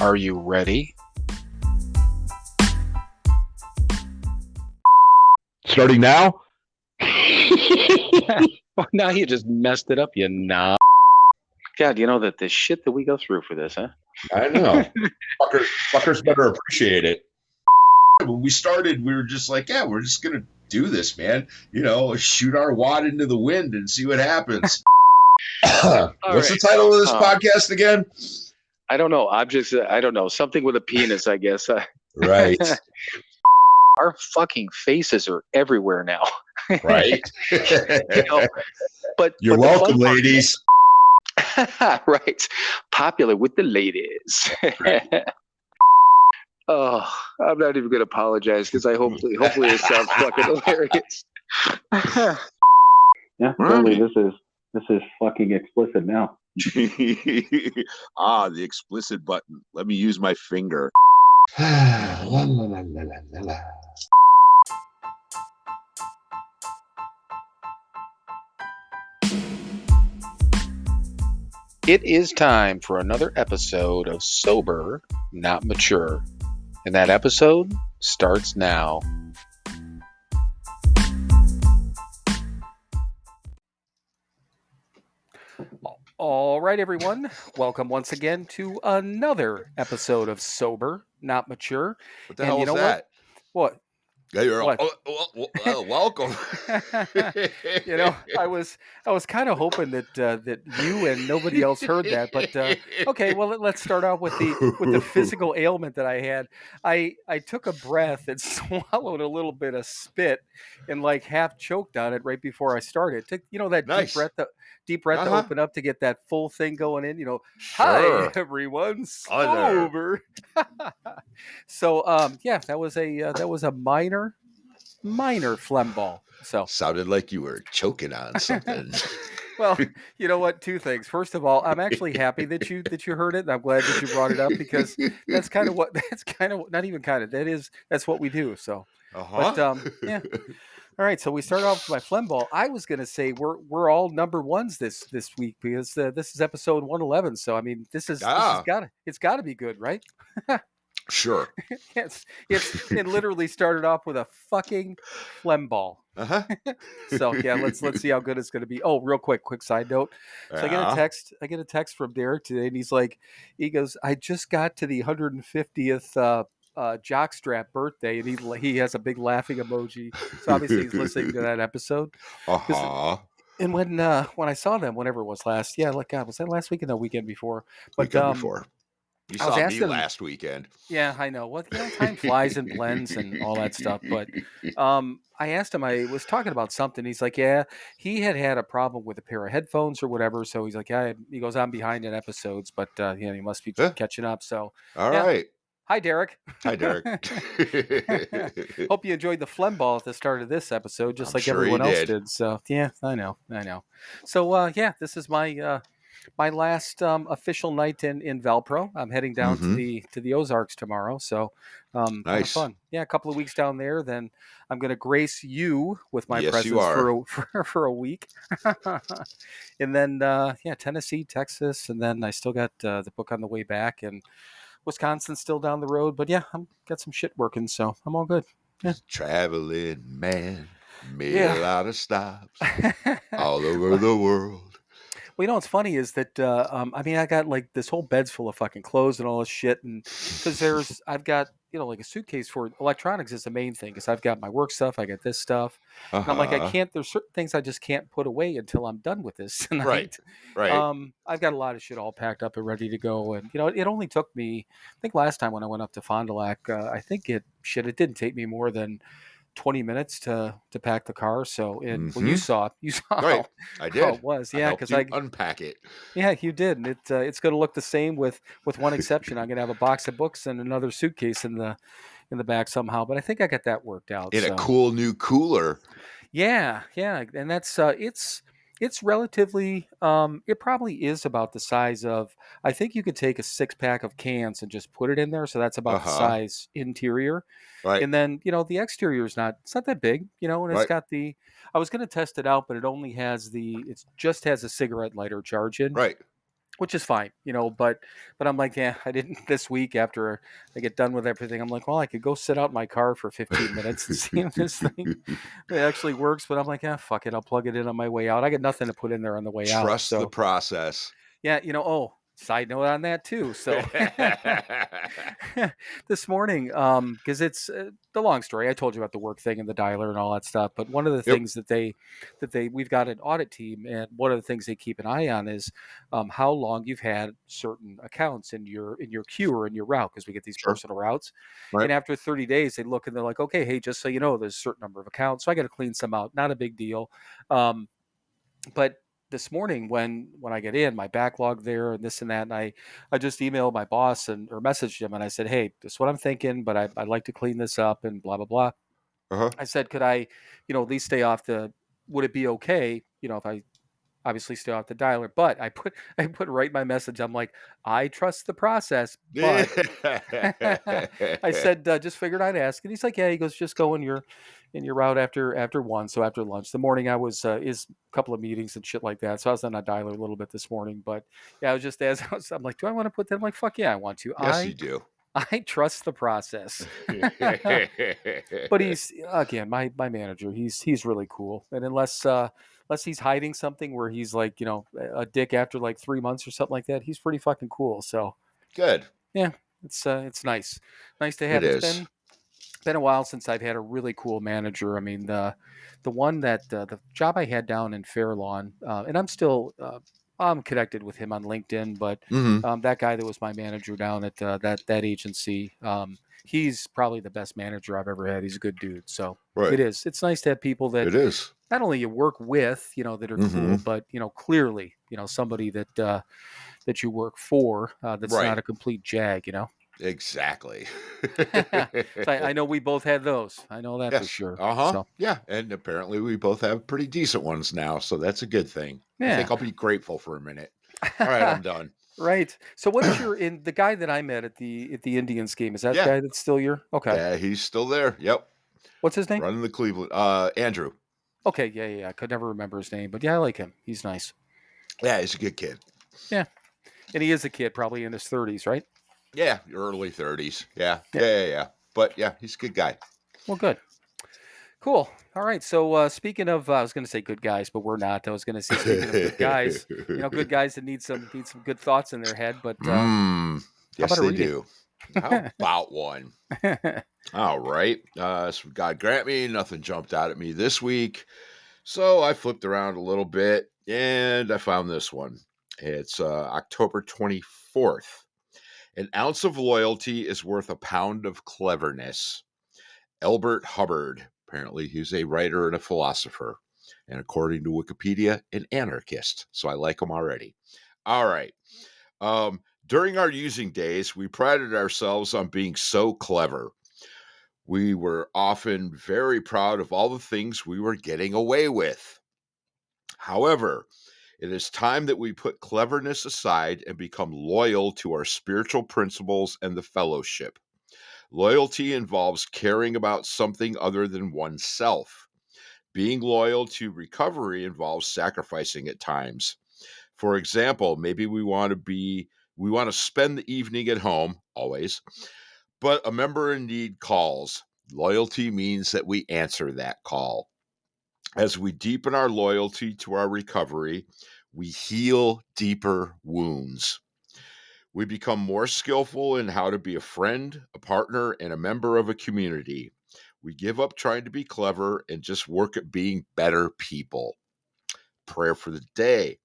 Are you ready? Starting now? Well, now you just messed it up, you knob. God, you know that the shit that we go through for this, huh? I know. Fuckers better appreciate it. When we started, we were just like, yeah, we're just going to do this, man. You know, shoot our wad into the wind and see what happens. What's the title of this podcast again? I don't know. I don't know. Something with a penis, I guess. Right. Our fucking faces are everywhere now. Right. You know, but You're welcome, ladies. Right. Popular with the ladies. Right. Oh, I'm not even going to apologize because hopefully it sounds fucking hilarious. Yeah, totally. This is fucking explicit now. The explicit button. Let me use my finger. La, la, la, la, la, la. It is time for another episode of Sober, Not Mature. And that episode starts now. All right, everyone. Welcome once again to another episode of Sober, Not Mature. What the hell was that? What? Yeah, you're What? welcome. You know, I was kind of hoping that you and nobody else heard that, but okay. Well, let's start out with the physical ailment that I had. I took a breath and swallowed a little bit of spit and like half choked on it right before I started. Took that Nice. deep breath to open up to get that full thing going in. Sure. Hi everyone, sober. So yeah, that was a minor phlegm ball. So sounded like you were choking on something. well, you know what? Two things. First of all, I'm actually happy that you heard it. And I'm glad that you brought it up because that's what we do. So, but yeah. All right, so we started off with my phlegm ball. I was going to say we're all number ones this week because this is episode 111. So I mean, it's got to be good, right? Sure. It literally started off with a fucking phlegm ball. So yeah, let's see how good it's going to be. Oh, real quick side note. So I get a text from Derek today, and he goes, I just got to the 150th jockstrap birthday, and he has a big laughing emoji. So obviously he's listening to that episode. And when I saw them, whenever it was last, was that last weekend or the weekend before? Weekend before. You saw me last weekend. Yeah, I know. Well, time flies and blends and all that stuff. But I asked him, I was talking about something. He's like, yeah, he had a problem with a pair of headphones or whatever. So he's like, yeah, he goes, I'm behind in episodes, but he must be catching up. So, all right. Hi, Derek. Hi, Derek. Hope you enjoyed the phlegm ball at the start of this episode, just like sure everyone else did. So, yeah, I know. So, yeah, this is my last official night in Valpro. I'm heading down to the Ozarks tomorrow, so nice. fun. Yeah, a couple of weeks down there. Then I'm going to grace you with my presence for a week, and then Tennessee, Texas, and then I still got the book on the way back, and Wisconsin's still down the road. But yeah, I'm got some shit working, so I'm all good. Yeah. Traveling man made a lot of stops all over the world. Well, what's funny is that I got like this whole bed's full of fucking clothes and all this shit, and because I've got like a suitcase for electronics is the main thing because I've got my work stuff, I got this stuff, and I'm like I can't. There's certain things I just can't put away until I'm done with this tonight. Right. I've got a lot of shit all packed up and ready to go, and it only took me. I think last time when I went up to Fond du Lac, I think it didn't take me more than 20 minutes to pack the car. So well, you saw right. I did. How it was. Yeah, because I unpack it. Yeah, you did. And it's going to look the same with one exception. I'm going to have a box of books and another suitcase in the back somehow. But I think I got that worked out. In a cool new cooler. Yeah, and that's it's relatively it probably is about the size of, I think you could take a 6-pack of cans and just put it in there, so that's about the size interior, right? And then the exterior is not that big, and it's got I was going to test it out, but it only has it just has a cigarette lighter charge in, right? which is fine, but I'm like, yeah, I didn't this week after I get done with everything. I'm like, well, I could go sit out in my car for 15 minutes and see if this thing it actually works. But I'm like, yeah, fuck it. I'll plug it in on my way out. I got nothing to put in there on the way out. Trust the So process. yeah, side note on that too. So this morning, because it's the long story. I told you about the work thing and the dialer and all that stuff. But one of the Yep. things we've got an audit team, and one of the things they keep an eye on is how long you've had certain accounts in your queue or in your route, because we get these Sure. personal routes. Right. And after 30 days, they look and they're like, okay, hey, just so you know, there's a certain number of accounts, so I got to clean some out. Not a big deal. But this morning when I get in, my backlog there and this and that, and I just emailed my boss or messaged him, and I said, hey, this is what I'm thinking, but I'd like to clean this up and blah blah blah. Uh-huh. I said, could I, at least stay off would it be okay, if I obviously stay off the dialer? But I put right in my message, I'm like, I trust the process, but I said, just figured I'd ask. And he's like, yeah. He goes, just go in your route after one. So after lunch, the morning I was is a couple of meetings and shit like that. So I was on a dialer a little bit this morning. But yeah, I was just I'm like, do I want to put that? I'm like, fuck yeah, I want to. Yes, you do. I trust the process. But he's again my manager. He's really cool. And unless he's hiding something where he's like, a dick after like 3 months or something like that, he's pretty fucking cool. So Good. yeah, it's nice to It have. It's is. been a while since I've had a really cool manager. I mean, the one that the job I had down in Fair Lawn, and I'm connected with him on LinkedIn, but Mm-hmm. that guy that was my manager down at that agency, he's probably the best manager I've ever had. He's a good dude. So Right. it's nice to have people that It is. not only you work with, that are Mm-hmm. cool, but clearly, somebody that you work for, that's Right. not a complete jag, Exactly. So I know we both had those. I know that for Yes. sure. Uh-huh. So Yeah. And apparently we both have pretty decent ones now, so that's a good thing. I yeah. think I'll be grateful for a minute. All right, I'm done. Right. So what is the guy that I met at the Indians game? Is that the Yeah. guy that's still your okay? Yeah, he's still there. Yep. What's his name? Running the Cleveland. Andrew. Okay, yeah. I could never remember his name, but yeah, I like him. He's nice. Yeah, he's a good kid. Yeah, and he is a kid, probably in his 30s, right? Yeah, early 30s. Yeah. But yeah, he's a good guy. Well, good. Cool. All right. So speaking of, I was going to say good guys, but we're not. I was going to say speaking of good guys, good guys that need some good thoughts in their head. But how yes, about a they reading? do. How about one? All right. So God grant me, nothing jumped out at me this week. So I flipped around a little bit and I found this one. It's October 24th. An ounce of loyalty is worth a pound of cleverness. Elbert Hubbard. Apparently, he's a writer and a philosopher. And according to Wikipedia, an anarchist. So I like him already. All right. During our using days, we prided ourselves on being so clever. We were often very proud of all the things we were getting away with. However, it is time that we put cleverness aside and become loyal to our spiritual principles and the fellowship. Loyalty involves caring about something other than oneself. Being loyal to recovery involves sacrificing at times. For example, maybe we want to spend the evening at home, always, but a member in need calls. Loyalty means that we answer that call. As we deepen our loyalty to our recovery, we heal deeper wounds. We become more skillful in how to be a friend, a partner, and a member of a community. We give up trying to be clever and just work at being better people. Prayer for the day.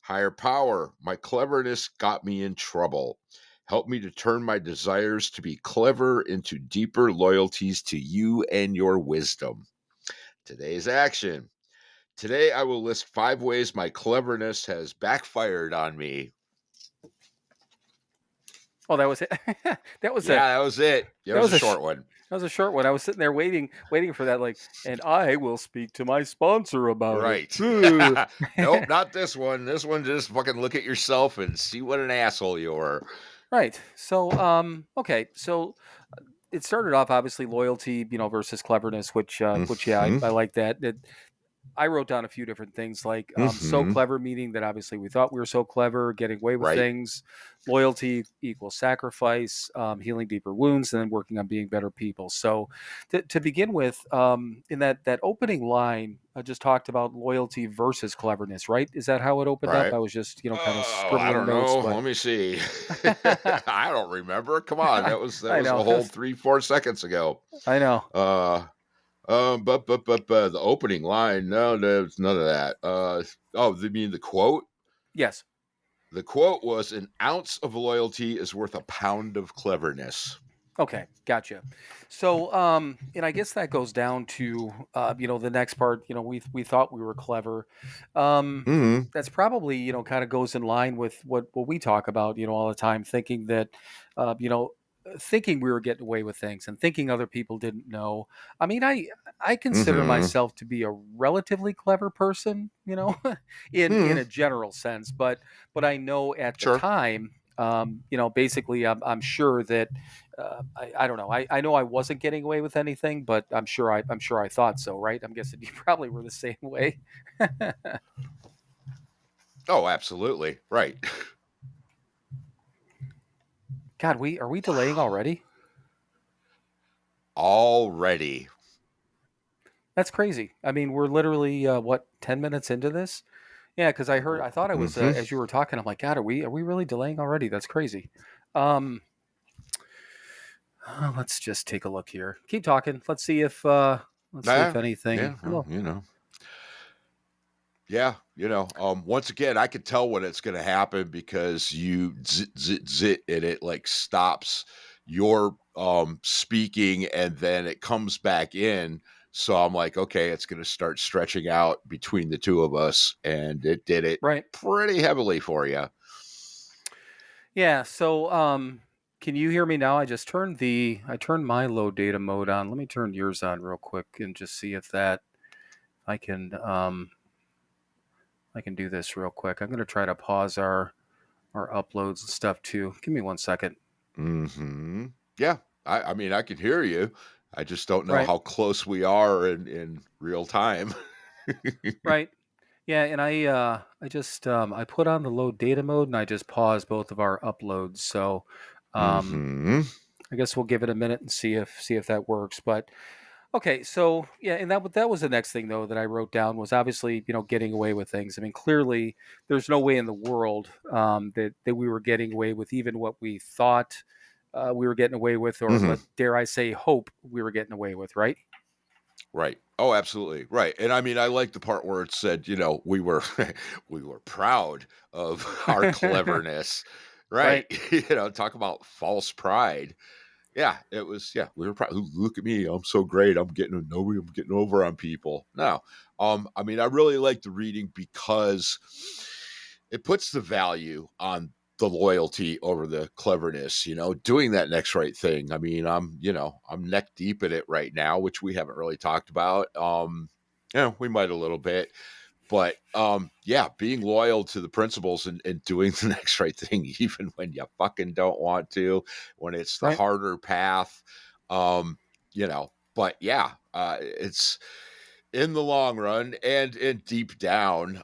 Higher power, my cleverness got me in trouble. Help me to turn my desires to be clever into deeper loyalties to you and your wisdom. Today's action. Today I will list 5 ways my cleverness has backfired on me. Oh, that was it. That was that was it. That was a short one. That was a short one. I was sitting there waiting for that, like, and I will speak to my sponsor about it. Right. Nope, not this one. This one, just fucking look at yourself and see what an asshole you are. Right. So, okay. So it started off obviously loyalty, versus cleverness, which yeah, I like that. I wrote down a few different things like so Mm-hmm. clever, meaning that obviously we thought we were so clever, getting away with Right. things. Loyalty equals sacrifice, healing deeper wounds, and then working on being better people. So to begin with, in that opening line, I just talked about loyalty versus cleverness, right? Is that how it opened up? Right. I was just, kind of Oh, I scribbling don't notes, know. but Let me see. I don't remember. Come on, that I was a know. whole 3-4 seconds ago. I know. Uh, but the opening line, no, there's none of that. Oh, you mean the quote? Yes. The quote was, "An ounce of loyalty is worth a pound of cleverness." Okay, gotcha. So, and I guess that goes down to, the next part. We thought we were clever. Um, Hmm. that's probably, kind of goes in line with what we talk about, all the time, thinking that, thinking we were getting away with things and thinking other people didn't know. I mean, I consider Hmm. myself to be a relatively clever person, in Hmm. a general sense, but I know at the Sure. time, basically, I'm sure that I don't know. I know I wasn't getting away with anything, but I'm sure I thought so, right? I'm guessing you probably were the same way. Oh, absolutely. Right. God, we are we delaying Wow. already? Already. That's crazy. I mean, we're literally what 10 minutes into this? Yeah, because I thought I was Hmm. as you were talking. I'm like, God, are we really delaying already? That's crazy. Um, let's just take a look here. Keep talking. Let's see if Yeah. anything. Yeah. Well, yeah, once again, I could tell when it's going to happen because you zit zit zit and it like stops your speaking and then it comes back in. So I'm like, okay, it's going to start stretching out between the two of us, and it did it Right. pretty heavily for you. Yeah, so can you hear me now? I turned my low data mode on. Let me turn yours on real quick and just see if that I can I can do this real quick. I'm going to try to pause our uploads and stuff too. Give me 1 second. Hmm. Yeah, I mean, I can hear you. I just don't know Right. how close we are in real time. Right. Yeah, and I just I put on the low data mode and I just paused both of our uploads. So um Hmm. I guess we'll give it a minute and see if that works. But okay, so yeah, and that was the next thing though that I wrote down was obviously getting away with things. I mean, clearly there's no way in the world that we were getting away with even what we thought we were getting away with, or Hmm. let dare I say, hope we were getting away with, right? Right. Oh, absolutely. Right. And I mean, I like the part where it said, we were we were proud of our cleverness. Right. Right, Talk about false pride. Yeah, it was, yeah, we were proud. Look at me. I'm so great. I'm getting over on people. No. I mean, I really like the reading because it puts the value on the loyalty over the cleverness, doing that next right thing. I mean, I'm neck deep in it right now, which we haven't really talked about. We might a little bit, but yeah, being loyal to the principles and doing the next right thing, even when you fucking don't want to, when it's the right, harder path. But yeah, it's in the long run and deep down,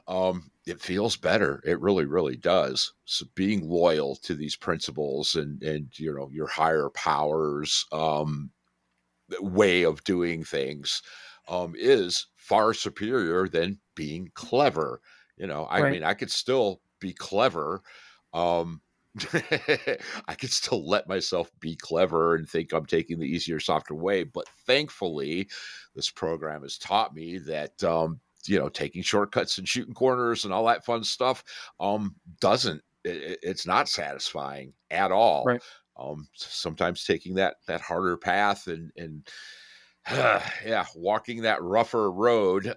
it feels better. It really, really does. So being loyal to these principles and your higher powers way of doing things is far superior than being clever. I right, mean, I could still be clever. Um, I could still let myself be clever and think I'm taking the easier, softer way. But thankfully, this program has taught me that, taking shortcuts and shooting corners and all that fun stuff doesn't, it's not satisfying at all. right, Sometimes taking that harder path and yeah, walking that rougher road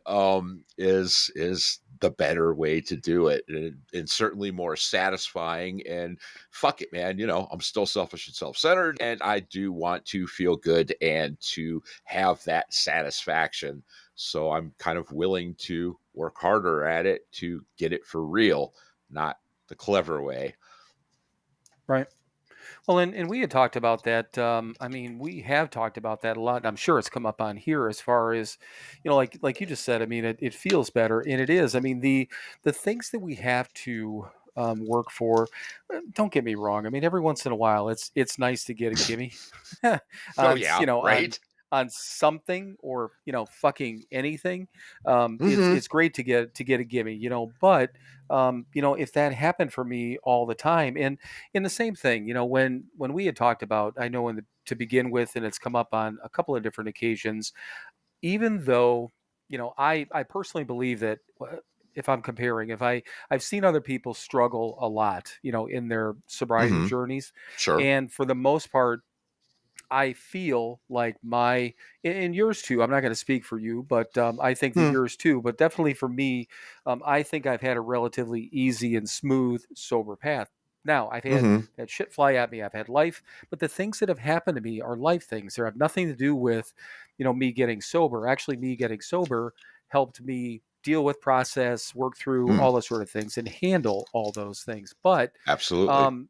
is the better way to do it, and certainly more satisfying. And fuck it, man, I'm still selfish and self-centered, and I do want to feel good and to have that satisfaction. So I'm kind of willing to work harder at it to get it for real, not the clever way. right. Well, and we had talked about that. I mean, we have talked about that a lot. And I'm sure it's come up on here as far as, like you just said. I mean, it feels better, and it is. I mean, the things that we have to work for. Don't get me wrong. I mean, every once in a while, it's nice to get a gimme Oh on yeah, right. on something or fucking anything. Mm-hmm. It's great to get a gimme. But if that happened for me all the time, and in the same thing, when we had talked about, I know to begin with, and it's come up on a couple of different occasions, even though, I personally believe that if I'm comparing, I've seen other people struggle a lot, in their sobriety Mm-hmm. journeys. Sure. And for the most part, I feel like and yours too. I'm not going to speak for you, but I think that Hmm. yours too. But definitely for me, I think I've had a relatively easy and smooth sober path. Now I've Mm-hmm. had shit fly at me. I've had life, but the things that have happened to me are life things. They have nothing to do with, me getting sober. Actually, me getting sober helped me deal with, process, work through Hmm. all those sort of things, and handle all those things. But Absolutely. um,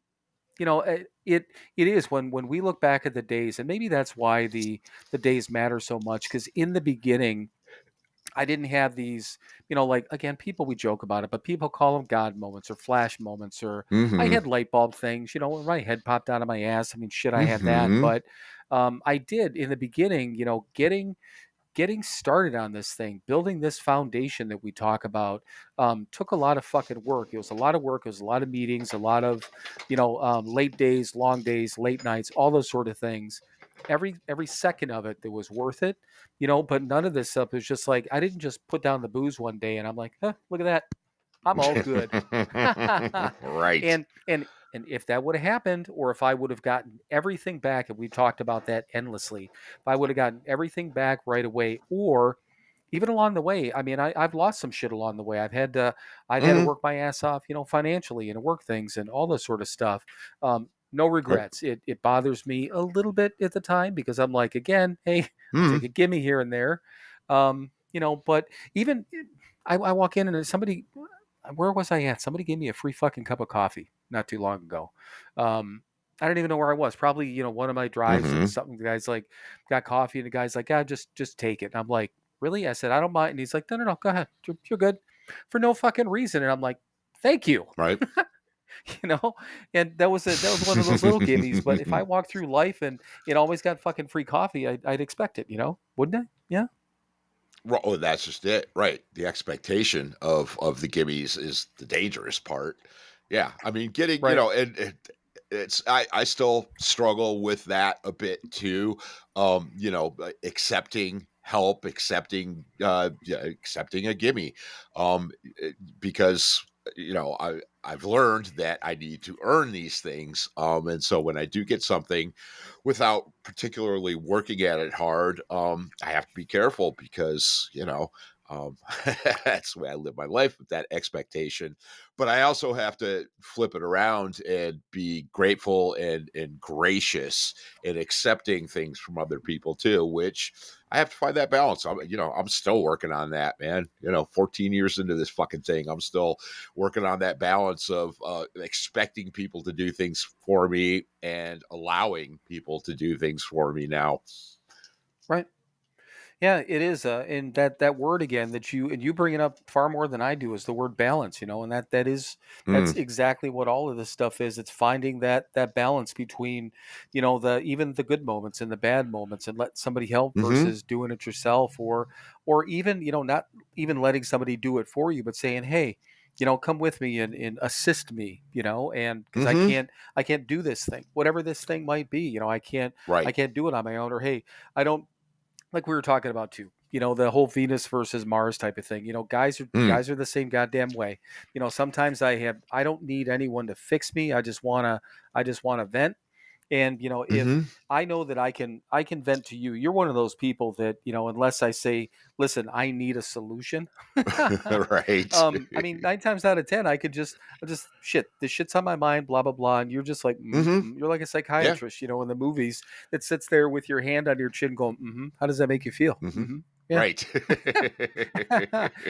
it is when we look back at the days, and maybe that's why the days matter so much, because in the beginning I didn't have these, like, again, people, we joke about it, but people call them God moments or flash moments, or I Mm-hmm. had light bulb things, when my head popped out of my ass. I mean, shit, I had that. Mm-hmm. But I did in the beginning, getting started on this thing, building this foundation that we talk about, took a lot of fucking work. It was a lot of work. It was a lot of meetings, a lot of, late days, long days, late nights, all those sort of things. Every second of it that was worth it, but none of this stuff is just like, I didn't just put down the booze one day and I'm like, huh, look at that. I'm all good. Right. And if that would have happened, or if I would have gotten everything back, and we talked about that endlessly, if I would have gotten everything back right away, or even along the way, I mean, I've lost some shit along the way. I've had to Mm-hmm. work my ass off, financially, and work things and all this sort of stuff. No Right. regrets. It bothers me a little bit at the time, because I'm like, again, hey, I'll take Mm-hmm. a gimme here and there. But even I walk in and somebody, where was I at? Somebody gave me a free fucking cup of coffee not too long ago. I don't even know where I was. Probably, one of my drives, and Mm-hmm. something. The guy's like, got coffee, and the guy's like, yeah, just take it. And I'm like, really? I said, I don't mind. And he's like, no, go ahead. You're good, for no fucking reason. And I'm like, thank you. Right. you know. And that was one of those little gimmies. But if I walked through life and it always got fucking free coffee, I'd expect it. Wouldn't I? Yeah. Oh, that's just it, right? The expectation of the gimmies is the dangerous part. Yeah, I mean, getting Right. it's I still struggle with that a bit too. Accepting help, accepting a gimme, because I've learned that I need to earn these things, and so when I do get something without particularly working at it hard, I have to be careful because, that's the way I live my life, with that expectation. But I also have to flip it around and be grateful and gracious and accepting things from other people too, which I have to find that balance. I'm still working on that, man. 14 years into this fucking thing, I'm still working on that balance of expecting people to do things for me and allowing people to do things for me now. Right. Yeah, it is. And that word again that you bring it up far more than I do is the word balance. And that's Mm, exactly what all of this stuff is. It's finding that balance between, the even the good moments and the bad moments, and let somebody help hmm versus doing it yourself, or even, not even letting somebody do it for you, but saying, hey, come with me and assist me, and because hmm I can't do this thing, whatever this thing might be, I Right. can't do it on my own, or hey, I don't, like we were talking about too, the whole Venus versus Mars type of thing. Mm, Guys are the same goddamn way. Sometimes I don't need anyone to fix me. I just wanna vent. And if hmm I know that I can vent to you, you're one of those people that, unless I say, listen, I need a solution. right. I mean, 9 times out of 10, I just shit. This shit's on my mind, blah blah blah, and you're just like, hmm you're like a Yeah. psychiatrist, in the movies that sits there with your hand on your chin, going, how does that make you feel? hmm Yeah. Right.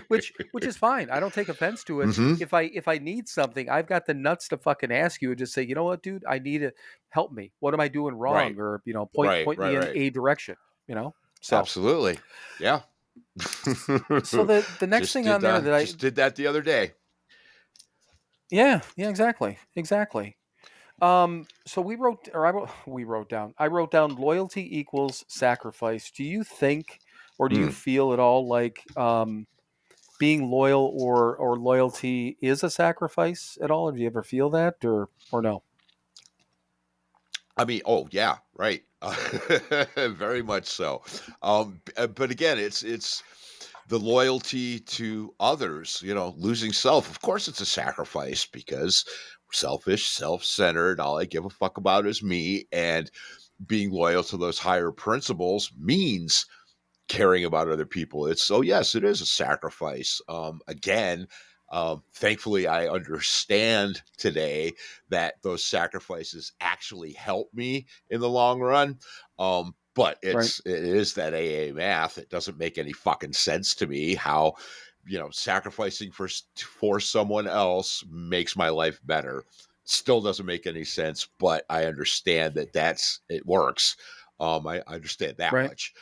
which is fine. I don't take offense to it. Hmm. If I need something, I've got the nuts to fucking ask you and just say, you know what, dude, I need to help me. What am I doing Right. wrong? Or point Right. point Right. me in Right. a direction. You know. So Absolutely. Yeah. so the next thing on there that I Just did that the other day. yeah exactly. So we wrote down. I wrote down loyalty equals sacrifice. Do you think, or do you Hmm. feel at all like being loyal or loyalty is a sacrifice at all? Do you ever feel that or no? I mean, oh yeah, right. Very much so. But again, it's the loyalty to others. Losing self. Of course, it's a sacrifice because we're selfish, self-centered. All I give a fuck about is me, and being loyal to those higher principles means caring about other people. It's so yes, it is a sacrifice. Again, thankfully, I understand today that those sacrifices actually help me in the long run. But Right, it is that AA math. It doesn't make any fucking sense to me how sacrificing for someone else makes my life better. Still doesn't make any sense, but I understand that it works. I understand that right. much.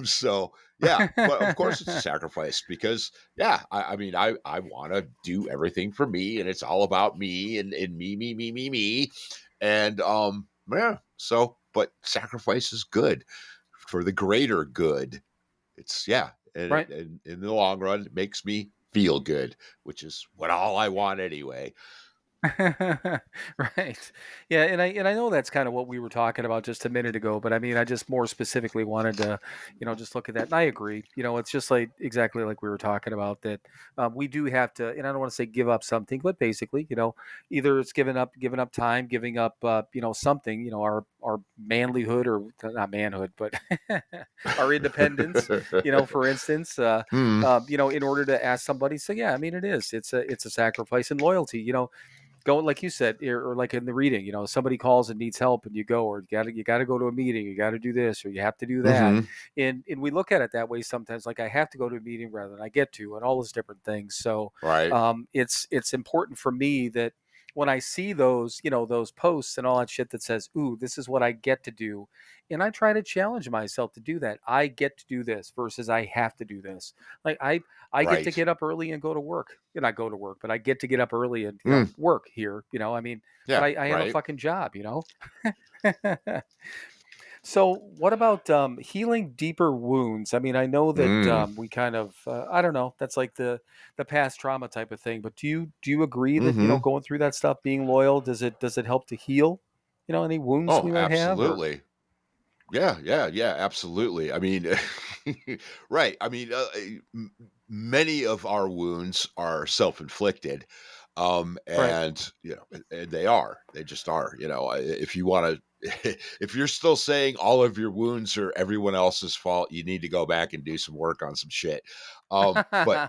So yeah, but of course it's a sacrifice because yeah, I mean I want to do everything for me, and it's all about me and me, and yeah. So, but sacrifice is good for the greater good. It's yeah, and Right. in the long run, it makes me feel good, which is what all I want anyway. Right. Yeah, and I know that's kind of what we were talking about just a minute ago, but I mean, I just more specifically wanted to, just look at that. And I agree. It's just like exactly like we were talking about that we do have to, and I don't want to say give up something, but basically, either it's giving up time, giving up, something, our manlyhood or not manhood, but our independence, for instance, Hmm. in order to ask somebody. So yeah, I mean, it's a sacrifice and loyalty, go like you said, or like in the reading, somebody calls and needs help and you go, or you gotta go to a meeting, you gotta do this or you have to do that. Hmm. And we look at it that way sometimes, like I have to go to a meeting rather than I get to, and all those different things. So Right. it's important for me that when I see those, those posts and all that shit that says, ooh, this is what I get to do. And I try to challenge myself to do that. I get to do this versus I have to do this. Like I get to Right. get up early and go to work. Not go to work, but I get to get up early and Hmm. work here. I mean, but Yeah. I have a Right. fucking job. So what about healing deeper wounds? I mean, I know that Hmm. we kind of I don't know. That's like the past trauma type of thing. But do you agree that Hmm. going through that stuff, being loyal, does it help to heal? Any wounds Oh, we might have or absolutely. Yeah, yeah, yeah, absolutely. I mean, right. I mean, many of our wounds are self-inflicted, right? and and they just are. If you want to, if you're still saying all of your wounds are everyone else's fault, you need to go back and do some work on some shit. But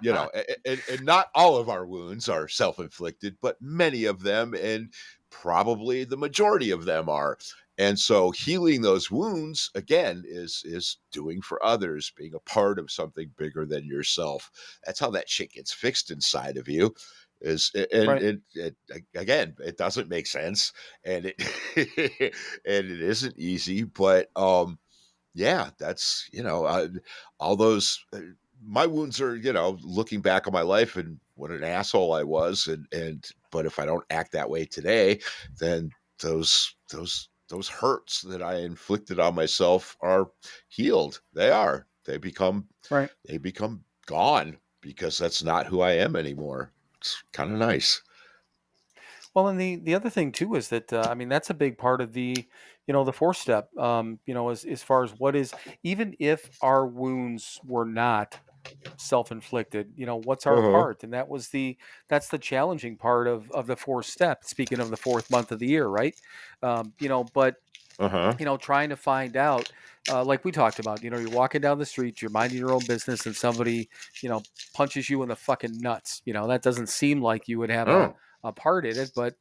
and not all of our wounds are self-inflicted, but many of them, and probably the majority of them are. And so healing those wounds again is doing for others, being a part of something bigger than yourself. That's how that shit gets fixed inside of you. And Right. it again, it doesn't make sense, and it and it isn't easy, but yeah, that's all those. My wounds are looking back on my life and what an asshole I was, and but if I don't act that way today, then those hurts that I inflicted on myself are healed. They are. Right. They become gone because that's not who I am anymore. It's kind of nice. Well, and the other thing too is that I mean that's a big part of the fourth step. As far as what is, even if our wounds were not self-inflicted, what's our Uh-huh. part? And that's the challenging part of the fourth step. Speaking of the fourth month of the year, right? But Uh-huh. trying to find out, like we talked about, you're walking down the street, you're minding your own business, and somebody, punches you in the fucking nuts. That doesn't seem like you would have a Oh. a part in it, but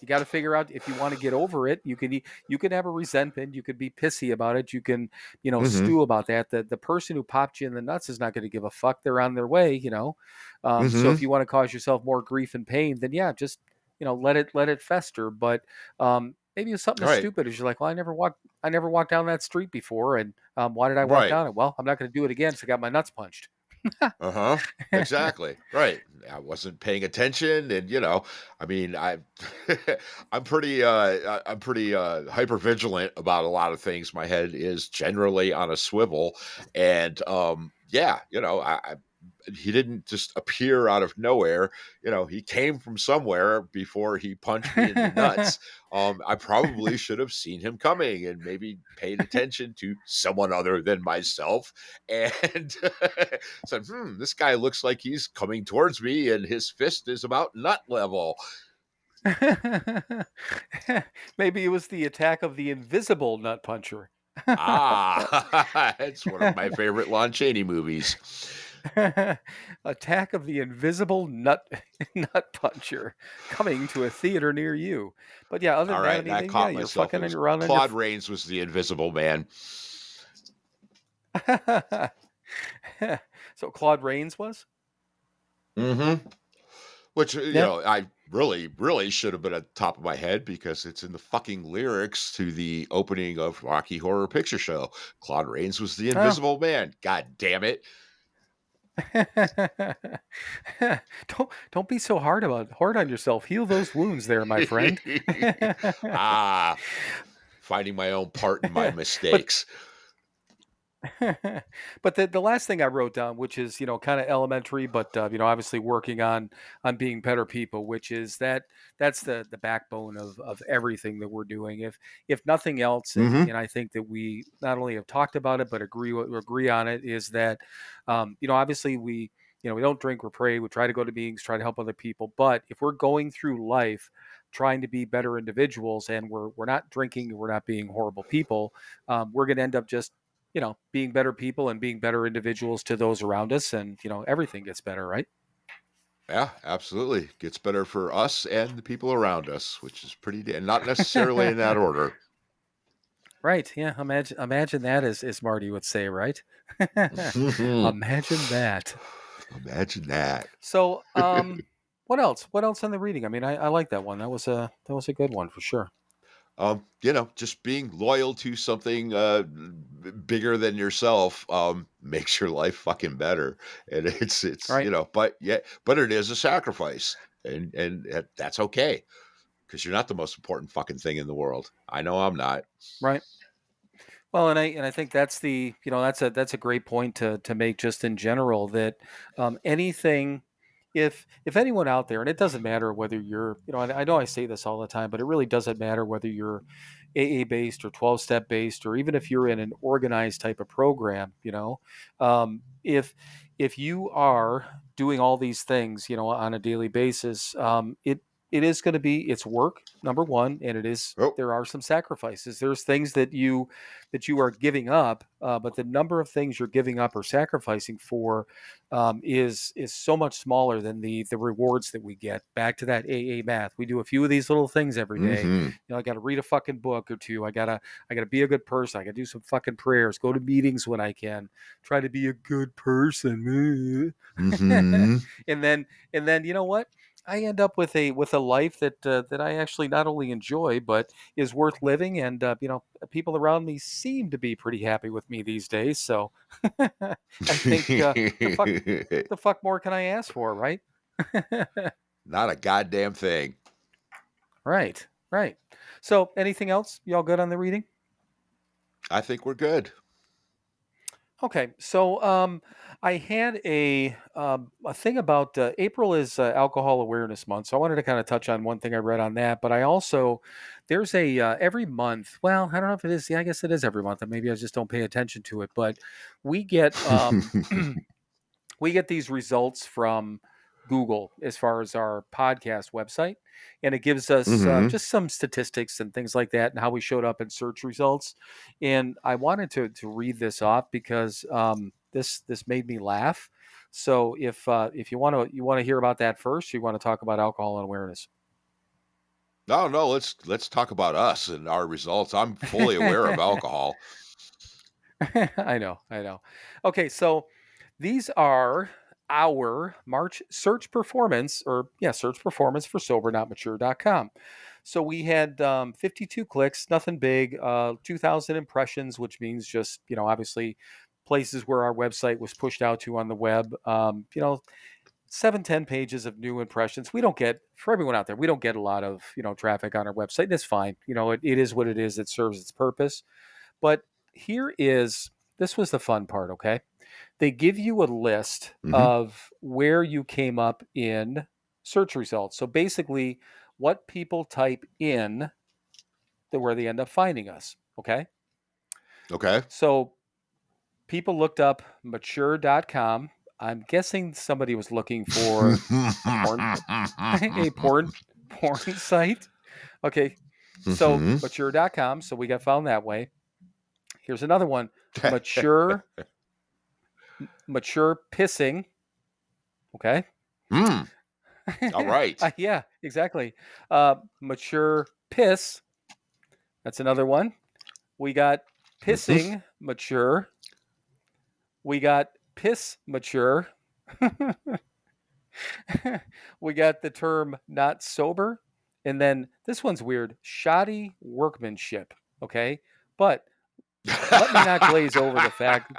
You got to figure out if you want to get over it. You can have a resentment. You could be pissy about it. You can, Mm-hmm. stew about that. The person who popped you in the nuts is not going to give a fuck. They're on their way. So if Mm-hmm. you want to cause yourself more grief and pain, then yeah, just let it fester. But maybe it's something as Right. stupid as you're like, well, I never walked down that street before, and why did I walk Right. down it? Well, I'm not going to do it again. So I got my nuts punched. Uh-huh. Exactly. Right. I wasn't paying attention, and I mean, I'm pretty hyper vigilant about a lot of things. My head is generally on a swivel, and yeah, he didn't just appear out of nowhere. He came from somewhere before he punched me in the nuts. I probably should have seen him coming and maybe paid attention to someone other than myself, and said, this guy looks like he's coming towards me and his fist is about nut level. Maybe it was the attack of the invisible nut puncher. Ah, it's one of my favorite Lon Chaney movies. Attack of the invisible nut puncher coming to a theater near you. But yeah, other All than that, I right, mean, I maybe, yeah, caught you're myself. It fucking was around on your. Claude Rains was the invisible man. So Claude Rains was. Mm-hmm. Which, Yeah. I really, really should have been at the top of my head because it's in the fucking lyrics to the opening of Rocky Horror Picture Show. Claude Rains was the Oh. invisible man. God damn it. Don't be so hard on yourself. Heal those wounds there, my friend. Ah, finding my own part in my But mistakes. but the last thing I wrote down, which is kind of elementary, but obviously working on being better people, which is that's the backbone of everything that we're doing. If nothing else, Mm-hmm. and I think that we not only have talked about it but agree on it, is that obviously we don't drink, we pray, we try to go to meetings, try to help other people. But if we're going through life trying to be better individuals and we're not drinking, we're not being horrible people, we're going to end up just being better people and being better individuals to those around us. And, everything gets better, right? Yeah, absolutely. Gets better for us and the people around us, which is and not necessarily in that order. Right. Yeah. Imagine that, as Marty would say, right? Imagine that. Imagine that. So, what else? What else on the reading? I mean, I like that one. That was a good one for sure. Just being loyal to something bigger than yourself makes your life fucking better. And it's Right. but it is a sacrifice, and that's okay because you're not the most important fucking thing in the world. I know I'm not. Right. Well, and I think that's a great point to make just in general, that anything, if anyone out there, and it doesn't matter whether you're, I know I say this all the time, but it really doesn't matter whether you're AA based or 12-step based, or even if you're in an organized type of program, if you are doing all these things, on a daily basis, it is going to be, it's work, number one, and Oh. there are some sacrifices. There's things that you are giving up, but the number of things you're giving up or sacrificing for is so much smaller than the rewards that we get. Back to that AA math, we do a few of these little things every day. Mm-hmm. I got to read a fucking book or two. I gotta be a good person. I gotta do some fucking prayers. Go to meetings when I can. Try to be a good person. Mm-hmm. and then you know what? I end up with a life that I actually not only enjoy but is worth living, and people around me seem to be pretty happy with me these days. So I think the fuck more can I ask for, right? Not a goddamn thing. Right, right. So anything else? Y'all good on the reading? I think we're good. Okay, so I had a thing about April is Alcohol Awareness Month, so I wanted to kind of touch on one thing I read on that. But I also there's a every month. Well, I don't know if it is. Yeah, I guess it is every month, and maybe I just don't pay attention to it. But we get we get these results from Google as far as our podcast website, and it gives us Mm-hmm. just some statistics and things like that, and how we showed up in search results. And I wanted to read this off because this made me laugh. So if you want to hear about that first, you want to talk about alcohol and awareness. No, no, let's talk about us and our results. I'm fully aware of alcohol. I know, I know. Okay, so these are our March search performance, or yeah, search performance for SoberNotMature.com. So we had 52 clicks, nothing big, 2,000 impressions, which means just, obviously places where our website was pushed out to on the web. 7-10 pages of new impressions. We don't get, for everyone out there, we don't get a lot of, traffic on our website. That's fine. It is what it is. It serves its purpose. But here is this was the fun part, okay? They give you a list Mhm. of where you came up in search results. So basically, what people type in where they end up finding us, okay? Okay. So people looked up mature.com. I'm guessing somebody was looking for porn a porn site. Okay. So Mhm. mature.com. So we got found that way. Here's another one. Mature pissing. Okay. Mm. All right. Yeah, exactly. Mature piss. That's another one. We got Mhm. pissing mature. We got piss mature. We got the term not sober. And then this one's weird, shoddy workmanship. Okay. But let me not glaze over the fact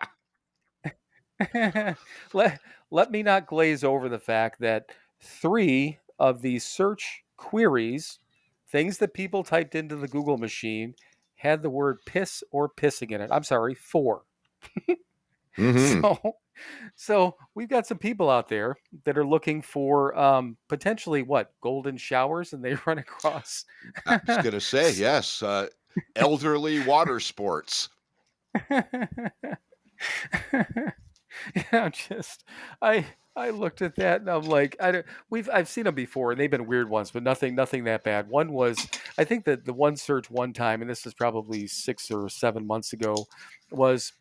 let, let me not glaze over the fact that 3 of these search queries, things that people typed into the Google machine, had the word piss or pissing in it. I'm sorry, 4. Mhm. So we've got some people out there that are looking for potentially what golden showers, and they run across I was gonna say, yes, elderly water sports. Yeah, I looked at that and I'm like, I don't, I've seen them before and they've been weird ones, but nothing that bad. One was, I think that the one search one time, and this is probably 6 or 7 months ago, was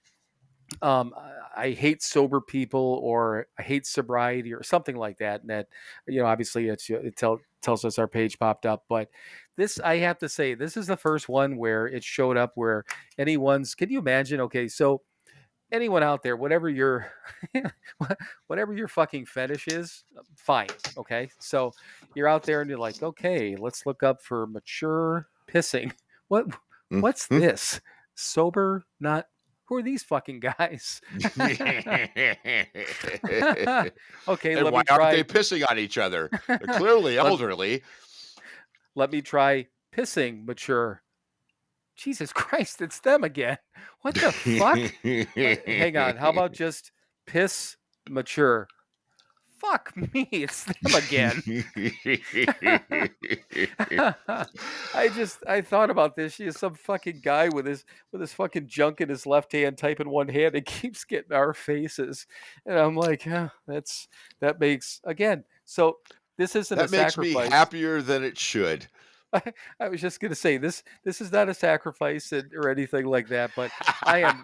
I hate sober people, or I hate sobriety, or something like that. And that, obviously tells us our page popped up. But this, I have to say, this is the first one where it showed up where anyone's, can you imagine? Okay, so anyone out there, whatever your whatever your fucking fetish is, fine. Okay. So you're out there and you're like, okay, let's look up for mature pissing. What what's Mhm. this? Sober, not who are these fucking guys? Okay, And let why me aren't they try pissing on each other? They're clearly let, elderly. let me try pissing mature. Jesus Christ, it's them again. What the fuck? Hang on. How about just piss mature? Fuck me, it's them again. I thought about this. She is some fucking guy with his fucking junk in his left hand, typing one hand, and keeps getting our faces. And I'm like, that makes again. So this isn't a That makes me sacrifice. happier than it should. I was just gonna say this is not a sacrifice or anything like that, but I am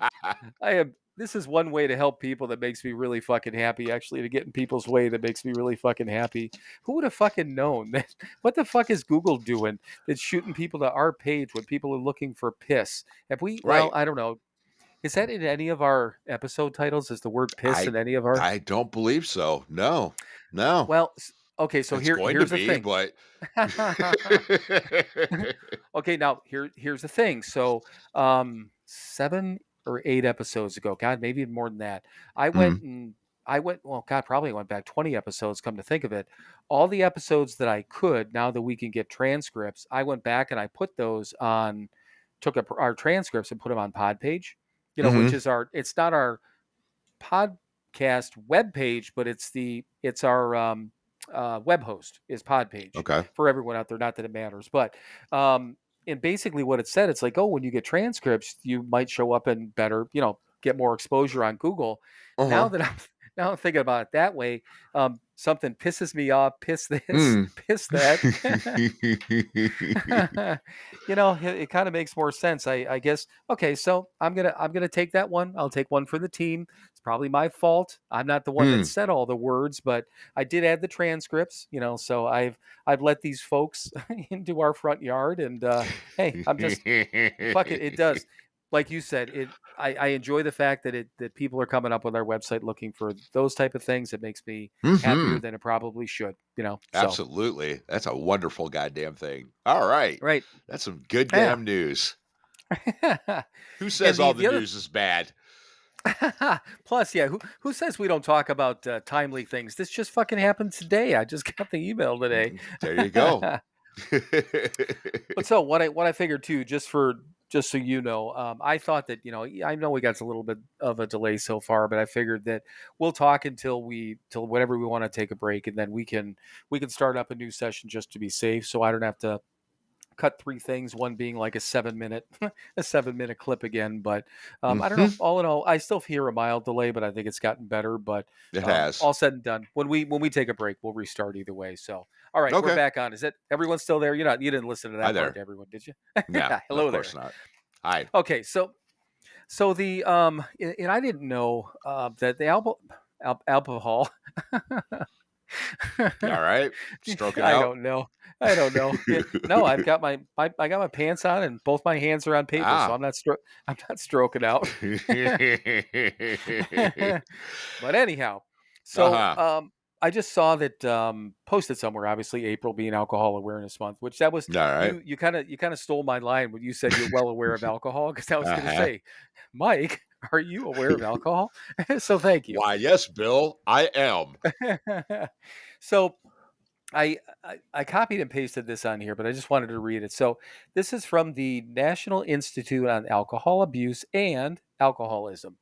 I am. This is one way to help people that makes me really fucking happy. Actually, to get in people's way that makes me really fucking happy. Who would have fucking known that? What the fuck is Google doing? That's shooting people to our page when people are looking for piss. Have we? Well, Right. I don't know. Is that in any of our episode titles? Is the word piss I in any of our? I don't believe so. No. No. Well, okay. So It's going to here's the be, thing. but Okay, now here's the thing. So 7 or 8 episodes ago, God, maybe even more than that, I went Mm. and well, God, probably went back 20 episodes, come to think of it. All the episodes that I could, now that we can get transcripts, I went back and I put those on, took up our transcripts and put them on Podpage, which Mhm. is it's not our podcast web page, but it's our web host is Podpage Okay. for everyone out there. Not that it matters, but um, and basically what it said, it's like, oh, when you get transcripts, you might show up and better, get more exposure on Google. Now Uh-huh. that I'm now I'm thinking about it that way, something pisses me off. Piss this, Mm. piss that. It kind of makes more sense. I guess. Okay, so I'm gonna take that one. I'll take one for the team. probably my fault. I'm not the one that said all the words, but I did add the transcripts, so I've let these folks into our front yard, and hey, I'm just fuck it. It does, like you said, I enjoy the fact that people are coming up with our website looking for those type of things. It makes me happier than it probably should, So Absolutely. That's a wonderful goddamn thing. All right. right, That's some good yeah. damn news. Who And says all the the other news is bad? plus, yeah, who says we don't talk about timely things? This just fucking happened today. I just got the email today. There you go. But so what I figured too, just so you know, I thought that I know we got a little bit of a delay so far, but I figured that we'll talk until whenever we want to take a break, and then we can start up a new session just to be safe, so I don't have to cut three things, one being like a 7 minute a 7 minute clip again. But I don't know. All in all, I still hear a mild delay, but I think it's gotten better. But It has. all said and done, when we take a break, we'll restart either way. So all right, we're Okay. back on. Is it everyone's still there? You didn't listen to Hi that part there. to everyone, did you? Yeah, Yeah, of hello there. course not. Hi. Okay, so the and I didn't know that the alcohol. All right. Stroking I out. don't know. No, I got my pants on and both my hands are on paper, so Ah. I'm not stroking out. But anyhow, so Uh-huh. I just saw that posted somewhere, obviously April being Alcohol Awareness Month, which that was All right. you kind of stole my line when you said you're well aware of alcohol, because I was going to Uh-huh. say, Mike, are you aware of alcohol? So thank you. Why, yes, Bill, I am. So I copied and pasted this on here, but I just wanted to read it. So this is from the National Institute on Alcohol Abuse and Alcoholism.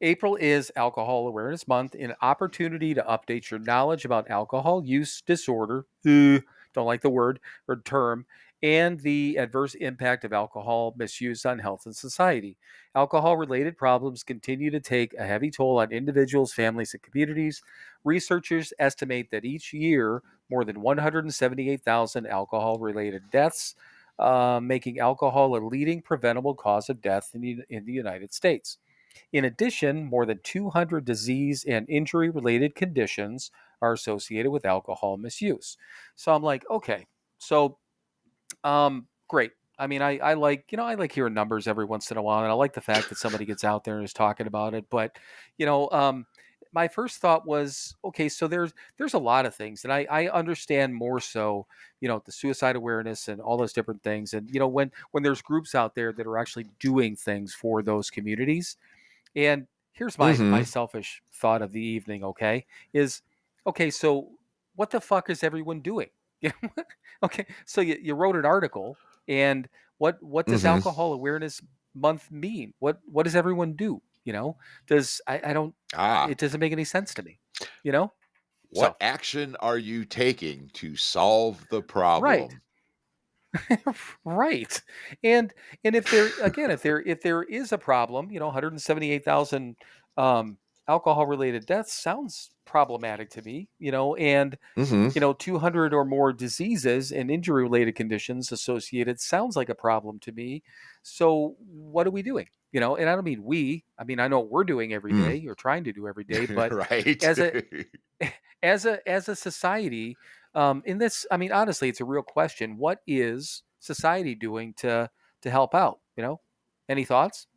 April is Alcohol Awareness Month, an opportunity to update your knowledge about alcohol use disorder. Don't like the word or term, and the adverse impact of alcohol misuse on health and society. Alcohol related problems continue to take a heavy toll on individuals, families, and communities. Researchers estimate that each year, more than 178,000 alcohol related deaths, making alcohol a leading preventable cause of death in the United States. In addition, more than 200 disease and injury related conditions are associated with alcohol misuse. So I'm like, okay, so great. I mean, I like I like hearing numbers every once in a while, and I like the fact that somebody gets out there and is talking about it. But you know, um, my first thought was, okay, so there's a lot of things, and I understand more so, the suicide awareness and all those different things, and when there's groups out there that are actually doing things for those communities. And here's my Mm-hmm. selfish thought of the evening, okay? Is okay, so what the fuck is everyone doing? Okay, so you wrote an article, and what does Mm-hmm. alcohol awareness month mean? What does everyone do? Does I don't Ah. it doesn't make any sense to me, you know? What So action are you taking to solve the right. problem? Right. And if there is a problem, 178,000 alcohol related deaths sounds problematic to me, and Mm-hmm. 200 or more diseases and injury related conditions associated sounds like a problem to me. So what are we doing? And I don't mean we, I mean I know what we're doing every Mm. day or trying to do every day, but Right. as a as a society, in this, I mean, honestly, it's a real question. What is society doing to help out? Any thoughts?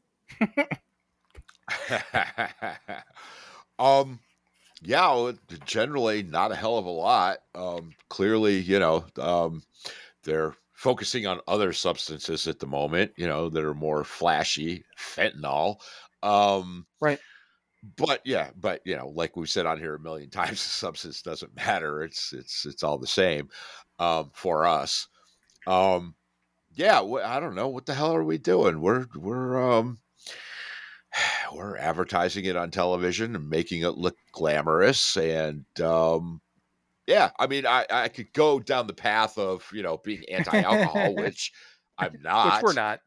um yeah, well, generally not a hell of a lot. Clearly, they're focusing on other substances at the moment, that are more flashy, fentanyl. Um, Right. but like we've said on here a million times, the substance doesn't matter. It's all the same for us. Um, yeah, I don't know what the hell are we doing. We're advertising it on television and making it look glamorous, and yeah, I mean, I could go down the path of being anti-alcohol, which I'm Which we're not.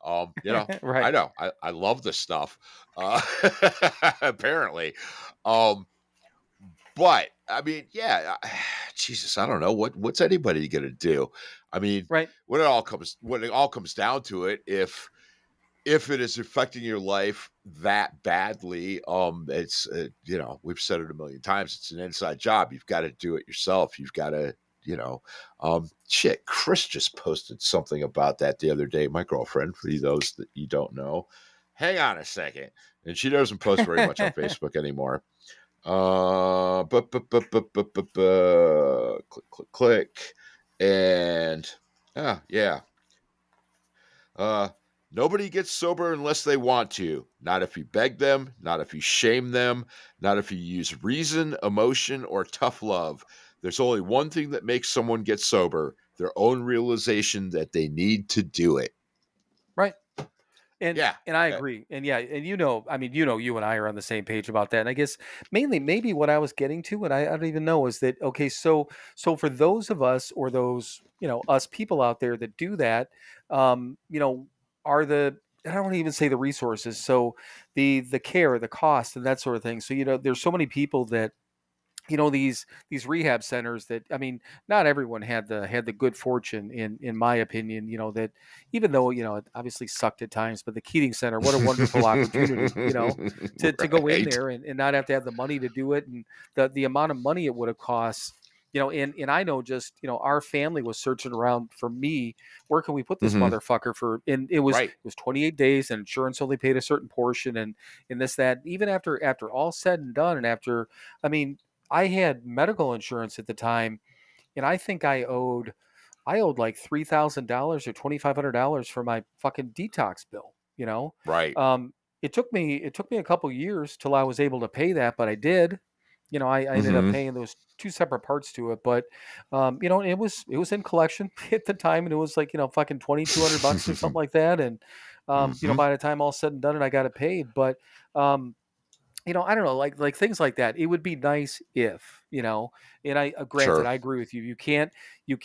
not. I Right. know I love this stuff. Uh, apparently, um, but I mean, yeah, Jesus, I don't know what's anybody gonna do. I mean, Right. when it all comes down to it, if it is affecting your life that badly, it's we've said it a million times. It's an inside job. You've got to do it yourself. You've got to, shit. Chris just posted something about that the other day. My girlfriend, for those that you don't know, hang on a second, and she doesn't post very much on Facebook anymore. Click, and yeah. Nobody gets sober unless they want to. Not if you beg them, not if you shame them, not if you use reason, emotion, or tough love. There's only one thing that makes someone get sober: their own realization that they need to do it. Right. And Yeah. and I agree. And yeah, and I mean, you and I are on the same page about that. And I guess mainly maybe what I was getting to, and I don't even know, is that okay, so for those of us or those, us people out there that do that, are the I don't want to even say the resources. So the care, the cost, and that sort of thing. So, there's so many people that these rehab centers that, I mean, not everyone had the good fortune, in my opinion, that even though it obviously sucked at times, but the Keating Center, what a wonderful opportunity, to go in Right. there and not have to have the money to do it, and the amount of money it would have cost. And I know, just our family was searching around for me, where can we put this Mhm. motherfucker for, and it was 28 days, and insurance only paid a certain portion, and this, that, even after all said and done, and after, I mean, I had medical insurance at the time, and I think I owed like $3,000 or $2,500 for my fucking detox bill. Right. Um, it took me a couple years till I was able to pay that, but I did. I ended up Mhm. paying those two separate parts to it, but it was in collection at the time, and it was like fucking $2,200 or something like that, and Mhm. by the time all said and done, and I got it paid, but um, I don't know, like things like that. It would be nice if, and granted, Sure. I agree with you. You can't, you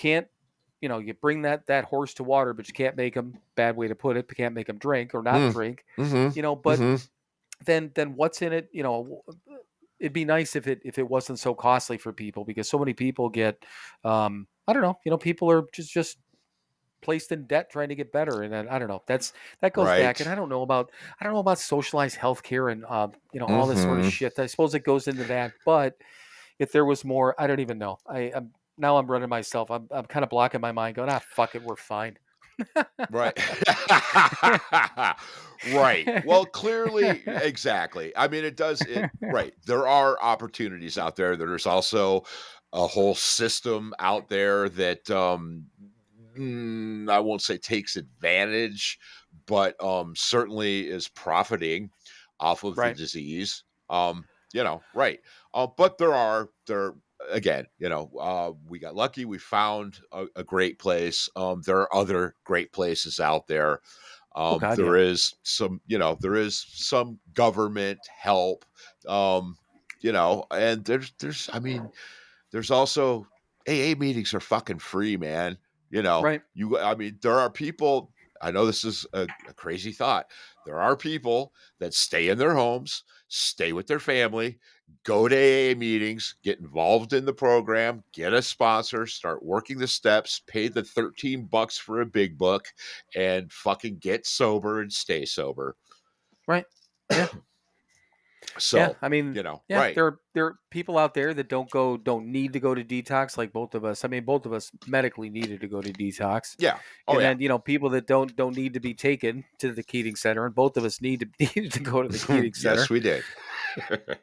bring that horse to water, but you can't make him, bad way to put it, but can't make him drink or not Mm. drink, Mhm. but Mhm. then what's in it? It'd be nice if it wasn't so costly for people, because so many people get, I don't know, people are just placed in debt trying to get better, and then I don't know, that goes back, and Right. I don't know about socialized healthcare, and all this sort of Mhm. shit. I suppose it goes into that, but if there was more, I don't even know. I'm running myself. I'm kind of blocking my mind, going, fuck it, we're fine. Right. Right. Well, clearly, exactly. I mean, right. There are opportunities out there. There's also a whole system out there that, I won't say takes advantage, but certainly is profiting off of the Right. disease. Right. But there again, we got lucky. We found a great place. There are other great places out there. Oh God, There yeah. is some government help. Um, and I mean, there's also AA meetings are fucking free, man. Right. I mean, there are people. I know this is a crazy thought. There are people that stay in their homes, stay with their family, go to AA meetings, get involved in the program, get a sponsor, start working the steps, pay the $13 for a big book, and fucking get sober and stay sober. Right. Yeah. Yeah, So, I mean, yeah, right. there are people out there that don't need to go to detox, like both of us. I mean, both of us medically needed to go to detox, Yeah. Oh, and yeah. then people that don't need to be taken to the Keating Center, and both of us needed to go to the Keating Yes, Center. we did.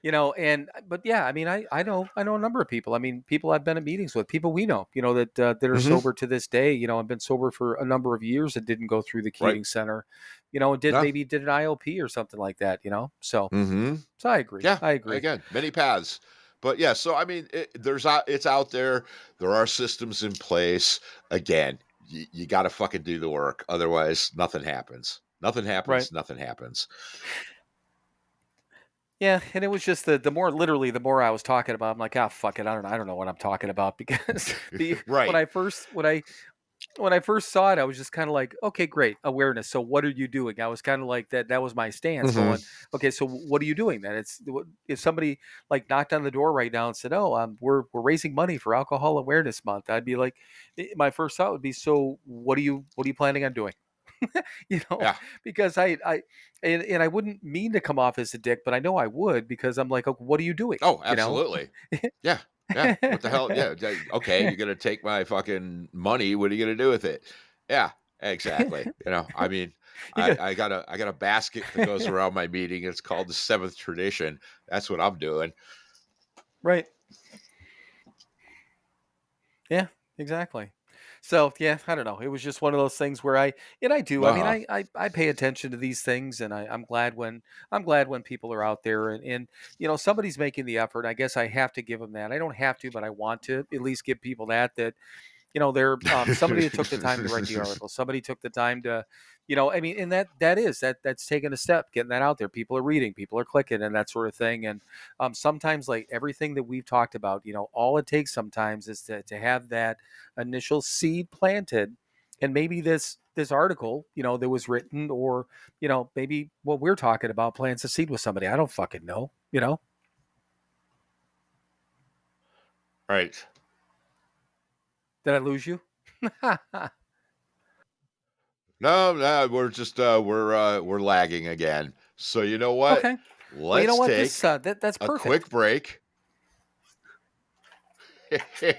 And but yeah, I mean, I know a number of people. I mean, people I've been at meetings with, people we know, that are Hmm. sober to this day. I've been sober for a number of years and didn't go through the Right. Keating Center, and did No. maybe did an IOP or something like that. So Hmm. I agree. Yeah, I agree. again, many paths. But yeah, so I mean, it's out there. There are systems in place. Again, you got to fucking do the work. Otherwise, nothing happens. Nothing Right. happens. Nothing happens. Yeah, and it was just the more, literally, the more I was talking about, I'm like, fuck it, I don't know what I'm talking about, because the when Right. I first when I first saw it, I was just kind of like, okay, great, awareness. So what are you doing? I was kind of like that. That was my stance, Hmm. going, okay, so what are you doing then? If somebody like knocked on the door right now and said, oh, we're raising money for Alcohol Awareness Month, I'd be like, my first thought would be, so what are you planning on doing? Yeah. because and I wouldn't mean to come off as a dick, but I know I would because I'm like, oh, what are you doing? Oh, absolutely. Yeah. Yeah. What the hell? Yeah. Okay. You're going to take my fucking money. What are you going to do with it? Yeah, exactly. I mean, You got I got a basket that goes around my meeting. It's called the seventh tradition. That's what I'm doing. right. Yeah, exactly. So yeah, I don't know. It was just one of those things where I do. I mean, Uh-huh. I pay attention to these things, and I'm glad when people are out there, and somebody's making the effort. I guess I have to give them that. I don't have to, but I want to at least give people that they're somebody that took the time to write the article. Somebody took the time to, I mean, and that's taking a step, getting that out there. People are reading, people are clicking, and that sort of thing. And sometimes, like everything that we've talked about, all it takes sometimes is to have that initial seed planted, and maybe this article, that was written, or maybe what we're talking about plants a seed with somebody. I don't fucking know. Right. Did I lose you? No, we're just we're lagging again. So you know what? Okay. Well, you know Let's what? This take that's a perfect. quick break.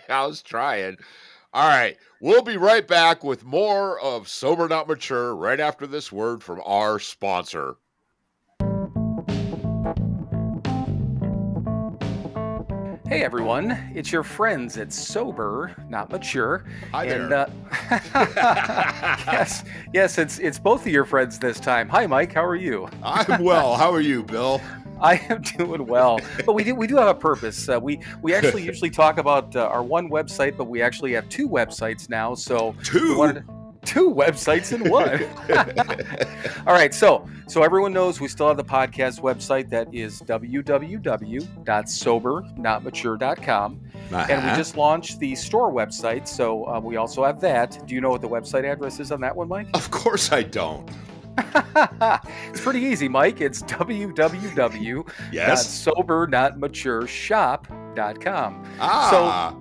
I was trying. All right. We'll be right back with more of Sober Not Mature right after this word from our sponsor. Hey everyone, it's your friends at Sober Not Mature. Hi And there. yes, it's both of your friends this time. Hi Mike, how are you? I'm well. How are you, Bill? I am doing well, but we do have a purpose. We actually usually talk about our one website, but we actually have two websites now. So we wanted two websites in one. All right, so everyone knows we still have the podcast website that is www.SoberNotMature.com. And we just launched the store website, so we also have that. Do you know what the website address is on that one, Mike? Of course I don't. It's pretty easy, Mike. It's www.SoberNotMatureShop.com. Ah.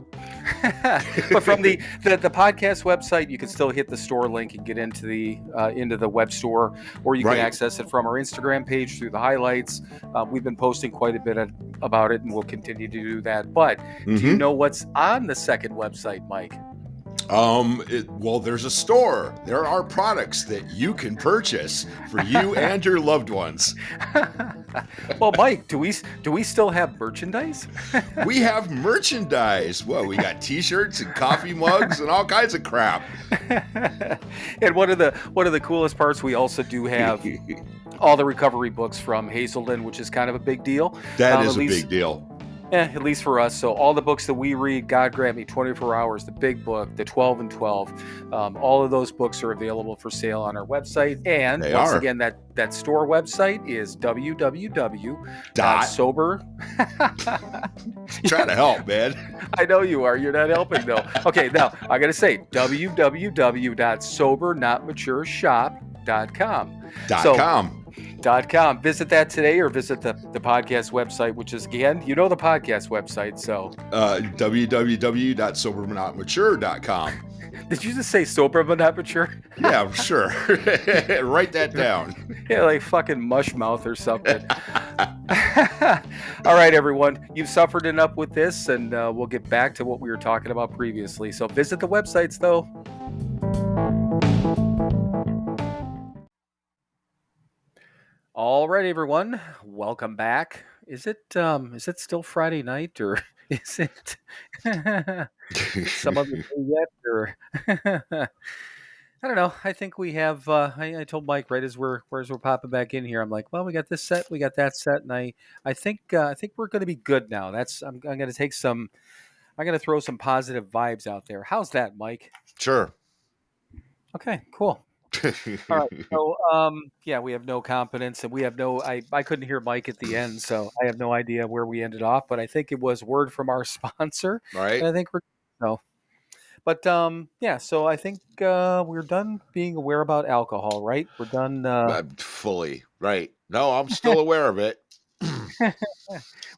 But from the podcast website, you can still hit the store link and get into the web store, or you can access it from our Instagram page through the highlights. We've been posting quite a bit about it, and we'll continue to do that. But do you know what's on the second website, Mike? Well, there's a store. There are products that you can purchase for you and your loved ones. Well, Mike, do we still have merchandise? We have merchandise. Well, we got T-shirts and coffee mugs and all kinds of crap. And one of the coolest parts, we also do have all the recovery books from Hazelden, which is kind of a big deal. That is a big deal. Yeah, at least for us. So all the books that we read, God Grant Me, 24 Hours, the Big Book, the 12 and 12, all of those books are available for sale on our website. And once again, that store website is www.sober. Trying to help, man. I know you are. You're not helping, though. Okay, now I got to say www.SoberNotMatureShop.com. .com. Visit that today, or visit the podcast website, which is, again, the podcast website. So www.SoberNotMature.com. Did you just say sober but not mature? Yeah, sure. Write that down. Yeah, like fucking mush mouth or something. All right, everyone. You've suffered enough with this, and we'll get back to what we were talking about previously. So visit the websites, though. All right, everyone. Welcome back. Is it still Friday night, or is it some other day yet? Or I don't know. I think we have. I told Mike right as we're popping back in here. I'm like, well, we got this set, we got that set, and I think we're going to be good now. I'm going to take some. I'm going to throw some positive vibes out there. How's that, Mike? Sure. Okay. Cool. All right. So, yeah, we have no confidence, and we have no. I couldn't hear Mike at the end, so I have no idea where we ended off. But I think it was word from our sponsor, right? And I think we're no. But yeah. So I think we're done being aware about alcohol, right? We're done fully, right? No, I'm still aware of it.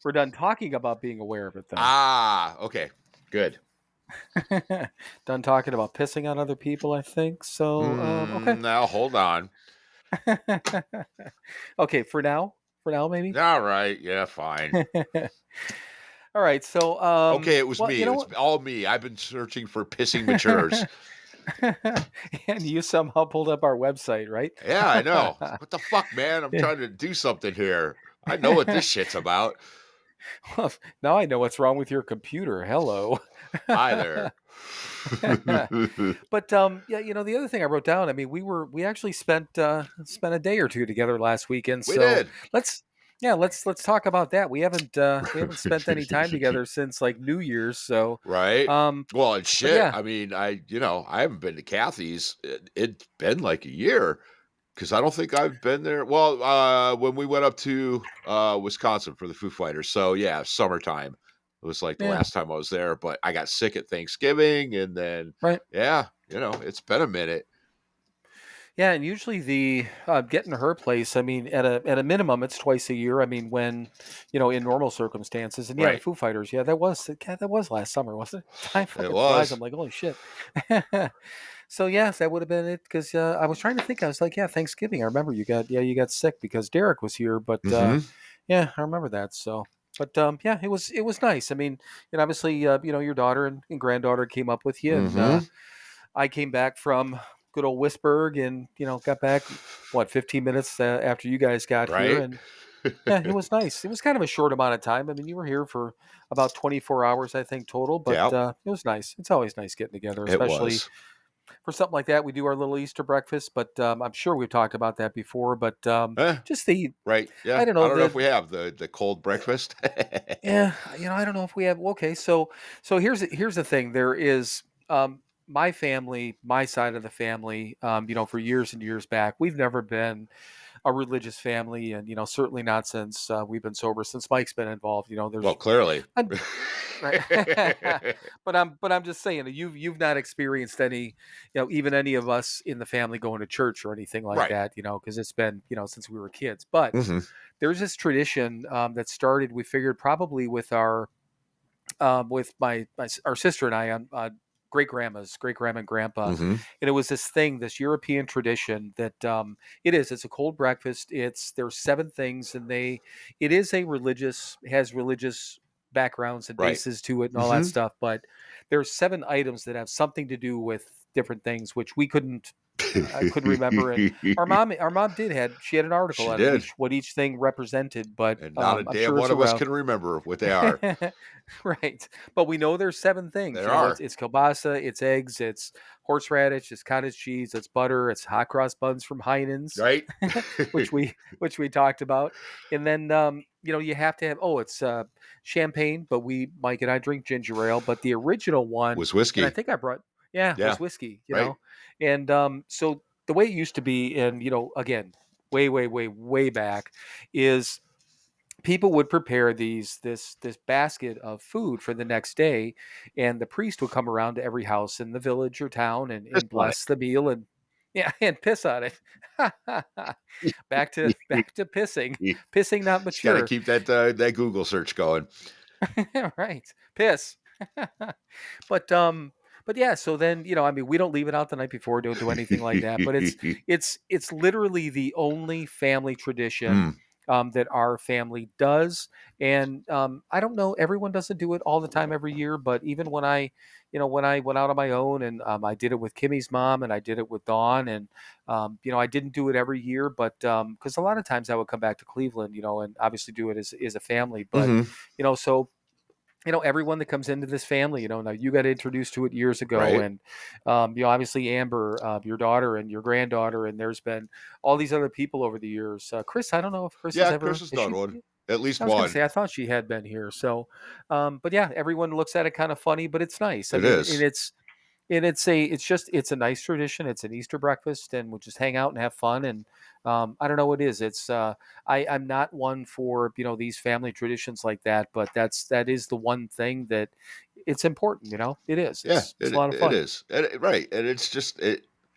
We're done talking about being aware of it, though. Ah, okay, good. Done talking about pissing on other people, I think. So, okay. Now hold on. Okay, for now. For now, maybe. All right, yeah, fine. All right. So, Okay, it was well, me. you know It's what? all me. I've been searching for pissing matures. And you somehow pulled up our website, right? Yeah, I know. What the fuck, man? I'm Yeah. trying to do something here. I know what this shit's about. Well, now I know what's wrong with your computer. Hello. Hi there. But yeah, the other thing I wrote down, I mean, we actually spent a day or two together last weekend. We So did. let's let's talk about that. We haven't spent any time together since like New Year's. So Right? um Well, and but shit. yeah, I mean, I haven't been to Kathy's. It's been like a year because I don't think I've been there. Well, when we went up to Wisconsin for the Foo Fighters. So yeah, summertime. It was like the yeah, last time I was there, but I got sick at Thanksgiving, and then right. yeah, it's been a minute. Yeah, and usually the getting to her place, I mean, at a minimum, it's twice a year. I mean, when in normal circumstances, and yeah, the Right? Foo Fighters, yeah, that was last summer, wasn't it? Time It fucking flies. I'm was. like, holy shit. So yes, that would have been it because I was trying to think. I was like, yeah, Thanksgiving. I remember you got sick because Derek was here, but Mm-hmm. yeah, I remember that. So, but yeah, it was nice. I mean, and obviously, your daughter and granddaughter came up with you, and Mm-hmm. I came back from good old Whisburg and, got back, what, 15 minutes after you guys got here. Right? And yeah, it was nice. It was kind of a short amount of time. I mean, you were here for about 24 hours, I think, total, but Yeah, it was nice. It's always nice getting together, it especially was. for something like that. We do our little Easter breakfast, but I'm sure we've talked about that before. But Eh, just right. Yeah. I don't I know, don't know if we have the cold breakfast. yeah, I don't know if we have. Okay, so here's the thing. There is my family, my side of the family. For years and years back, we've never been a religious family, and certainly not since we've been sober. Since Mike's been involved, Well, there's clearly. I'm, right. but I'm just saying that you've not experienced any, even any of us in the family going to church or anything like Right. that, because it's been since we were kids. But Mhm. there's this tradition that started. We figured probably with our sister and I on great grandma and grandpa, Mhm. and it was this thing, this European tradition that it's a cold breakfast. There's seven things, and it is has religious backgrounds and Right. bases to it and all that Mhm. stuff. But there's seven items that have something to do with different things, which we couldn't. I couldn't remember, and our mom she had an article She on did. what each thing represented, but And not a I'm damn sure one it's of us around. can remember what they are. Right. But we know there's seven things. There It's are. it's kielbasa, it's eggs, it's horseradish, it's cottage cheese, it's butter, it's hot cross buns from Heinen's, Right? which we talked about. And then you have to have it's champagne, but Mike and I drink ginger ale, but the original one, Was and I whiskey. think I brought was Yeah. whiskey, Right. And so the way it used to be, and again, way, way, way, way back, is people would prepare this basket of food for the next day, and the priest would come around to every house in the village or town and Just on bless the meal and yeah, and piss on it. Back to pissing not Just got to mature. keep that Google search going. Right, piss. But yeah, so then I mean, we don't leave it out the night before, don't do anything like that, but it's literally the only family tradition Mm. that our family does. And I don't know, everyone doesn't do it all the time every year, but even when I went out on my own, and I did it with Kimmy's mom, and I did it with Dawn, and I didn't do it every year, but because a lot of times I would come back to Cleveland, and obviously do it as a family, but Mhm. so everyone that comes into this family, now you got introduced to it years ago, Right. and obviously Amber, your daughter and your granddaughter, and there's been all these other people over the years. Chris, I don't know if Chris Yeah, Chris has has done she. one. At least I was going to one. say I thought she had been here. So, but yeah, everyone looks at it kind of funny, but it's nice. I It mean, and is. it's a nice tradition. It's an Easter breakfast, and we'll just hang out and have fun. And I don't know what it is. It's I'm not one for these family traditions like that, but that is the one thing that it's important. It is. Yeah, It's a lot of it fun. is. Right. And it's just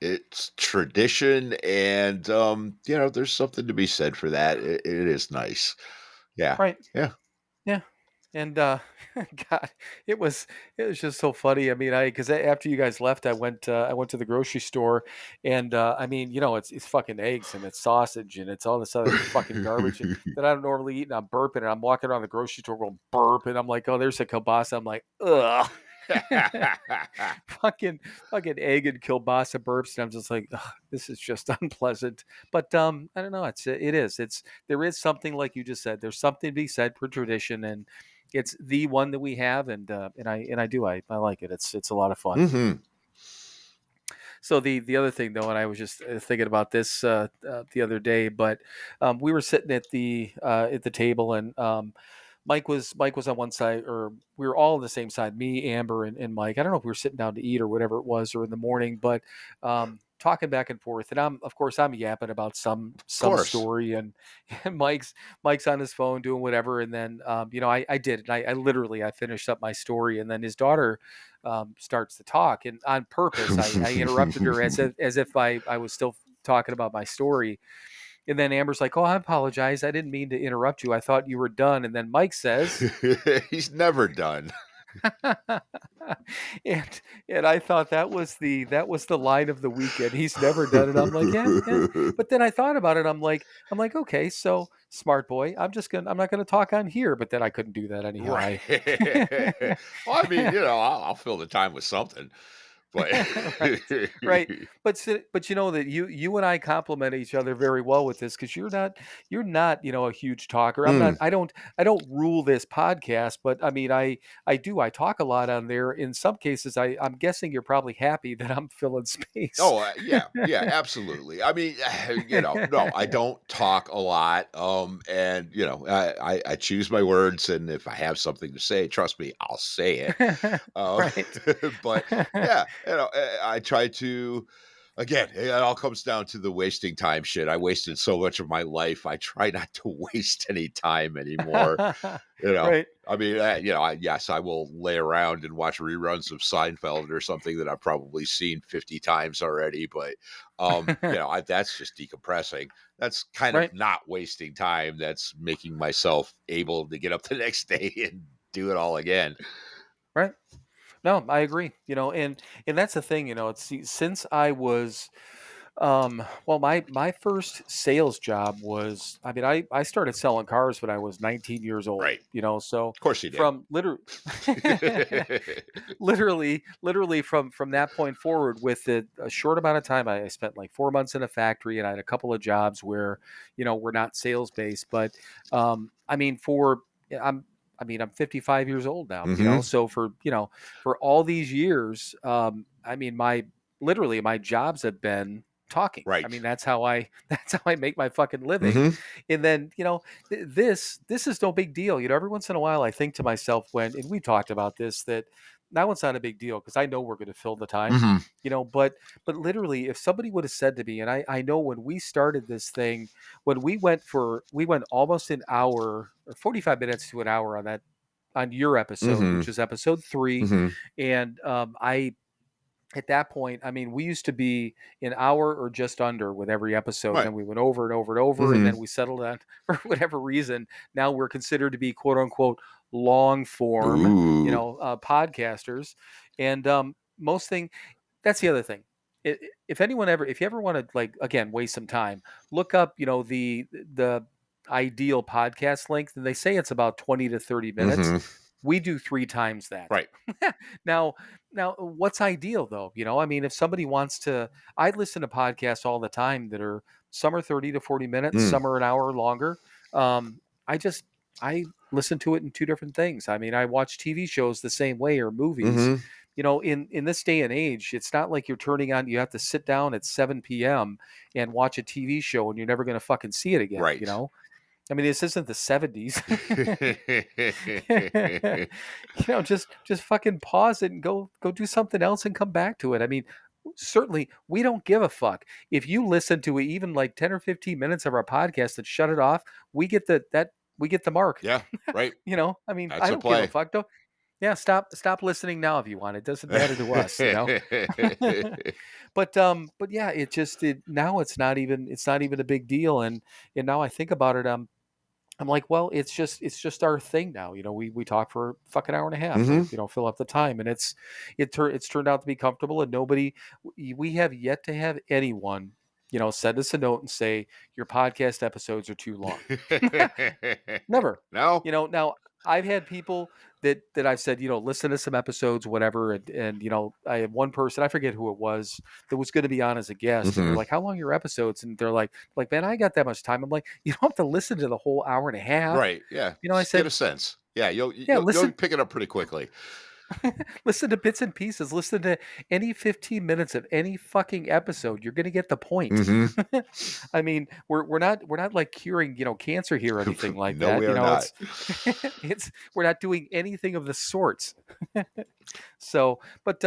it's tradition, and there's something to be said for that. It is nice. Yeah. Right. Yeah. Yeah. And God, it was it was just so funny. I mean, because after you guys left, I went to the grocery store, and I mean, it's fucking eggs and it's sausage and it's all this other fucking garbage that I don't normally eat, and I'm burping, and I'm walking around the grocery store going burp, and I'm like, oh, there's a kielbasa. I'm like, ugh. fucking fucking egg and kielbasa burps, and I'm just like, ugh, this is just unpleasant. But I don't know. It's there is something like you just said. There's something to be said for tradition, and it's the one that we have, and I like it. It's a lot of fun. Mm-hmm. So the other thing though, and I was just thinking about this the other day, but we were sitting at the table, and Mike was on one side, or we were all on the same side. Me, Amber, and Mike. I don't know if we were sitting down to eat or whatever it was, or in the morning, but talking back and forth. And I'm yapping about Of some course. story, and Mike's on his phone doing whatever. And then I did, and I literally I finished up my story, and then his daughter starts to talk, and on purpose I interrupted her as if I was still talking about my story. And then Amber's like, "Oh, I apologize. I didn't mean to interrupt you. I thought you were done." And then Mike says, He's never done. and I thought that was the line of the weekend. He's never done it. I'm like, yeah, yeah. But then I thought about it. I'm like, okay, so smart boy. I'm not gonna talk on here. But then I couldn't do that anyhow. Right. Well, I mean, I'll fill the time with something, but Right, right. But you know that you and I complement each other very well with this, because you're not a huge talker. I'm not. Mm. I don't rule this podcast, but I mean I talk a lot on there. In some cases, I'm guessing you're probably happy that I'm filling space. Oh, yeah, yeah, absolutely. I mean, no, I don't talk a lot, and I choose my words, and if I have something to say, trust me, I'll say it. Um, Right. but yeah, I try to. Again, it all comes down to the wasting time shit. I wasted so much of my life. I try not to waste any time anymore. Right. I mean, yes, I will lay around and watch reruns of Seinfeld or something that I've probably seen 50 times already. But, that's just decompressing. That's kind of Right. not wasting time. That's making myself able to get up the next day and do it all again. Right. No, I agree. And that's the thing. Since I was, well, my first sales job was, I mean, I started selling cars when I was 19 years old. Right. So Of course you did. from literally, literally from that point forward, with a short amount of time, I spent like 4 months in a factory, and I had a couple of jobs where, were not sales based, but I mean, I'm 55 years old now, Hmm. so for all these years, I mean, literally my jobs have been talking. I Right. mean, that's how I make my fucking living. Hmm. And then, this is no big deal. Every once in a while I think to myself, and we talked about this, that now it's not a big deal because I know we're going to fill the time, Hmm. but literally, if somebody would have said to me, and I know when we started this thing, when we went almost an hour, or 45 minutes to an hour on your episode, Hmm. which is episode 3. Hmm. And I at that point, I mean, we used to be an hour or just under with every episode. Right. Then we went over and over and over, and Hmm. then we settled on, for whatever reason, now we're considered to be quote unquote long form, Ooh. podcasters. And most thing, that's the other thing. If you ever want to, like, again, waste some time, look up, the ideal podcast length, and they say it's about 20 to 30 minutes. Hmm. We do 3 times that. Right. now now what's ideal though? I mean, if somebody wants to, I listen to podcasts all the time that are, some are 30 to 40 minutes, Mm. some are an hour longer. I just I listen to it in two different things. I mean, I watch TV shows the same way, or movies. Hmm. In this day and age, it's not like you have to sit down at 7 p.m. and watch a TV show and you're never going to fucking see it again. Right. I mean, this isn't the 70s. Just fucking pause it and go do something else and come back to it. I mean, certainly we don't give a fuck. If you listen to even like 10 or 15 minutes of our podcast and shut it off, we get the mark. Yeah. Right. I mean, That's I a don't give a play. fuck. Don't Yeah, stop listening now if you want. It doesn't matter to us. But yeah, now it's not even a big deal. And now I think about it, I'm like, well, it's just our thing now. We talk for a fucking hour and a half, Mm-hmm. or fill up the time, and it's turned out to be comfortable, and we have yet to have anyone send us a note and say your podcast episodes are too long. Never. No. Now I've had people that I've said, listen to some episodes, whatever, and I had one person, I forget who it was, that was going to be on as a guest, and they're Mm-hmm. like, "How long are your episodes?" And they're like, "Man, I got that much time." I'm like, "You don't have to listen to the whole hour and a half." Right. Yeah. I Just get said, a sense. Yeah. "Yeah, You'll listen, pick it up pretty quickly. listen to bits and pieces. Listen to any 15 minutes of any fucking episode. You're going to get the point." Mm-hmm. I mean, we're not like curing, cancer here or anything like No, that. we are not. It's we're not doing anything of the sorts. So, but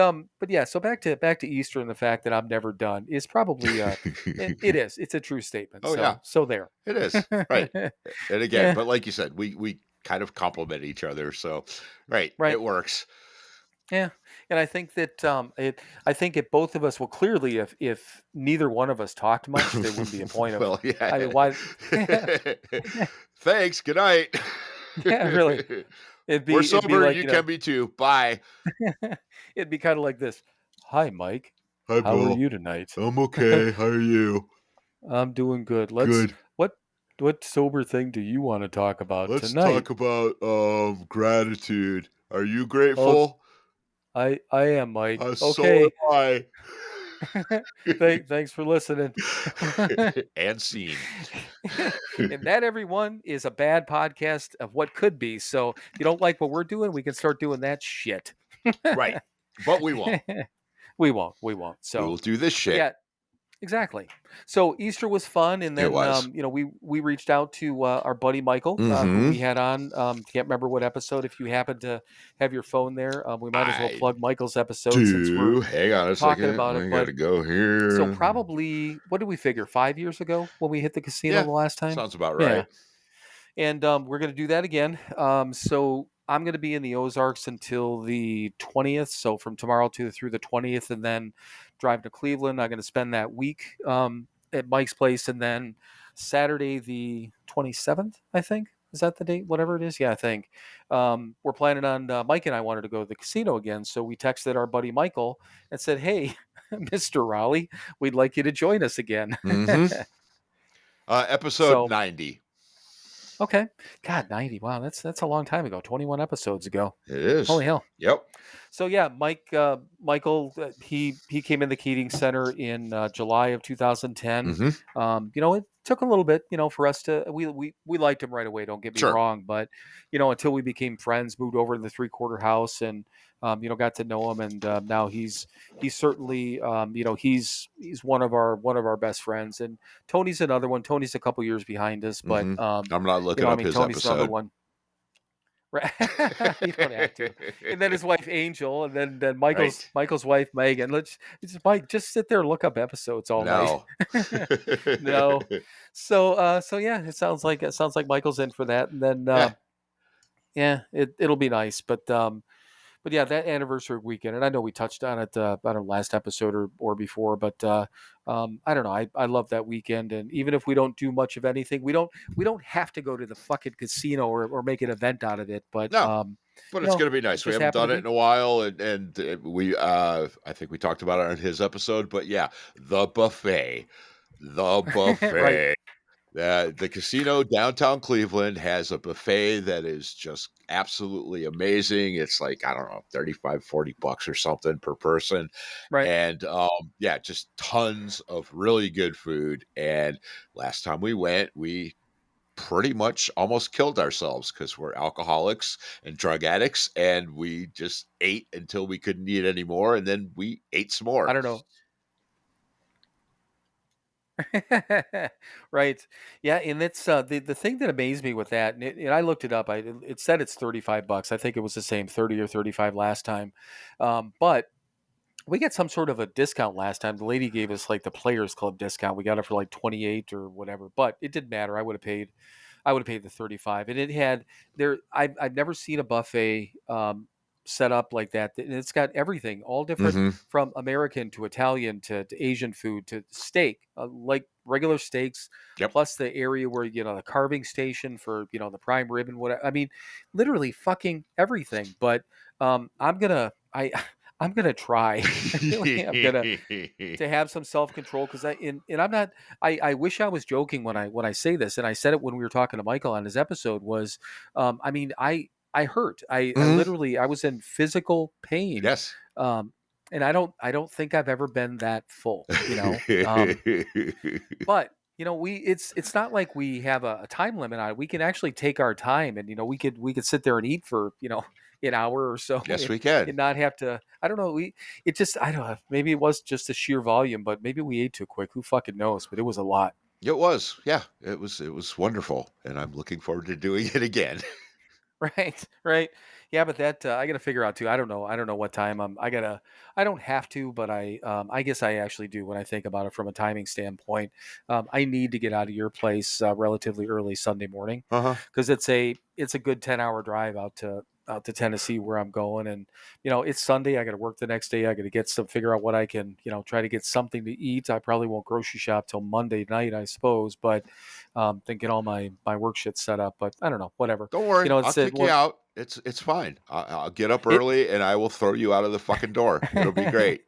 yeah, so back to Easter, and the fact that I'm never done is probably it's a true statement. Oh yeah, So there. it is. Right. And again, Yeah, but like you said, we kind of complement each other. So right, right. it works. Yeah, and I think that I think if both of us, well, clearly, if neither one of us talked much, there wouldn't be a point of. Well, yeah. I mean, why? Thanks. Good night. Yeah, really. We're It'd be sober. like You can be too. Bye. it'd be kind of like this. Hi, Mike. Hi, How are Bill. you tonight? I'm okay. How are you? I'm doing good. Good. What sober thing do you want to talk about Let's tonight? talk about gratitude. Are you Oh, grateful? I am, Mike. So am Okay. I. Thanks for listening. And scene. And that, everyone, is a bad podcast of what could be. So if you don't like what we're doing, we can start doing that shit. Right. But we won't. We won't. We won't. We So, will do this but shit. yeah, exactly. So Easter was fun, and It then was. we reached out to our buddy Michael, who Mm-hmm. we had on. Can't remember what episode. If you happen to have your phone there, we might as well I plug Michael's episode since we're do. Hang on a talking second. about it. I But gotta go so here. probably, what did we figure? 5 years ago when we hit the casino Yeah. the last time. Sounds about Yeah, right. and we're going to do that again. So I'm going to be in the Ozarks until the 20th. So from tomorrow through the 20th, and then drive to Cleveland. I'm going to spend that week at Mike's place, and then Saturday the 27th, I think. Is that the date? Whatever it is. Yeah, I think. We're planning on, Mike and I wanted to go to the casino again. So we texted our buddy Michael and said, "Hey, Mr. Raleigh, we'd like you to join us again." Mm-hmm. Episode So 90. okay. God, 90. Wow, that's a long time ago. 21 episodes ago. It is. Holy hell. Yep. So yeah, Michael, he came in the Keating Center in July of 2010. Mm-hmm. It took a little bit, for us to we liked him right away. Don't get me Sure. wrong, but until we became friends, moved over to the 3/4 house, and got to know him, and now he's certainly he's one of our best friends, and Tony's another one. Tony's a couple years behind us, but Mm-hmm. I'm not looking up his Tony's another episode. one. Right. You don't have to. And then his wife Angel, and then Michael's Right. Wife Megan. Mike, just sit there and look up episodes all night. No. No. So yeah, it sounds like Michael's in for that, and then Yeah. yeah, it'll be nice. But yeah, that anniversary weekend, and I know we touched on it on our last episode or before, but I don't know. I love that weekend, and even if we don't do much of anything, we don't have to go to the fucking casino or make an event out of it. But No. But it's going to be it nice. We just haven't happened to done it be in a while, and we I think we talked about it on his episode. But yeah, the buffet. right. The casino downtown Cleveland has a buffet that is just absolutely amazing. It's like, I don't know, 35, $40 or something per person. Right. And yeah, just tons of really good food. And last time we went, we pretty much almost killed ourselves because we're alcoholics and drug addicts, and we just ate until we couldn't eat anymore, and then we ate some more. I don't know. Right. Yeah, and it's the thing that amazed me with that, and I looked it up. It said it's $35. I think it was the same 30 or 35 last time, but we got some sort of a discount last time. The lady gave us like the Players Club discount. We got it for like 28 or whatever, but it didn't matter. I would have paid the 35, and it had there. I've never seen a buffet set up like that. And it's got everything, all different, Mm-hmm. from American to Italian to Asian food to steak, like regular steaks, Yep. plus the area where, the carving station for, the prime rib and whatever. I mean, literally fucking everything. But I'm gonna I'm gonna try. I really am gonna to have some self control, because and I'm not. I wish I was joking when I say this, and I said it when we were talking to Michael on his episode. Was I mean, I hurt. I Mm-hmm. literally, I was in physical pain. Yes. And I don't think I've ever been that full. But it's not like we have a time limit on it. We can actually take our time, and we could sit there and eat for an hour or so, Yes, and, we can. and not have to. I don't know. I don't know. Maybe it was just the sheer volume, but maybe we ate too quick. Who fucking knows? But it was a lot. It was. Yeah, it was wonderful, and I'm looking forward to doing it again. Right, right. Yeah, but that I got to figure out too. I don't know. I don't know what time I don't have to, but I guess I actually do when I think about it from a timing standpoint. I need to get out of your place relatively early Sunday morning, Uh-huh. because it's a good 10-hour drive out to Tennessee where I'm going, and it's Sunday. I got to work the next day. I got to figure out what I can try to get something to eat. I probably won't grocery shop till Monday night, I suppose, but then get all my work shit set up. But I don't know, whatever. Don't worry, I'll It's kick you one. out. It's fine. I'll get up It early and I will throw you out of the fucking door. It'll be great.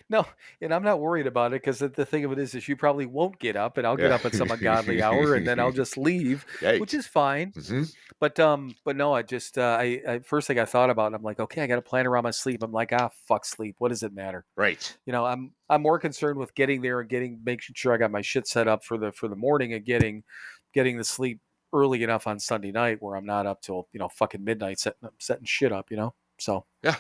no, and I'm not worried about it, because the thing of it is you probably won't get up, and I'll get Yeah. up at some ungodly hour, and then I'll just leave, which Yikes. is fine. Mm-hmm. But no, I just I first thing I thought about, I'm like, okay, I got to plan around my sleep. I'm like, fuck sleep. What does it matter? Right. I'm more concerned with getting there and making sure I got my shit set up for the morning, and getting the sleep early enough on Sunday night where I'm not up till fucking midnight setting shit up. So. Yeah.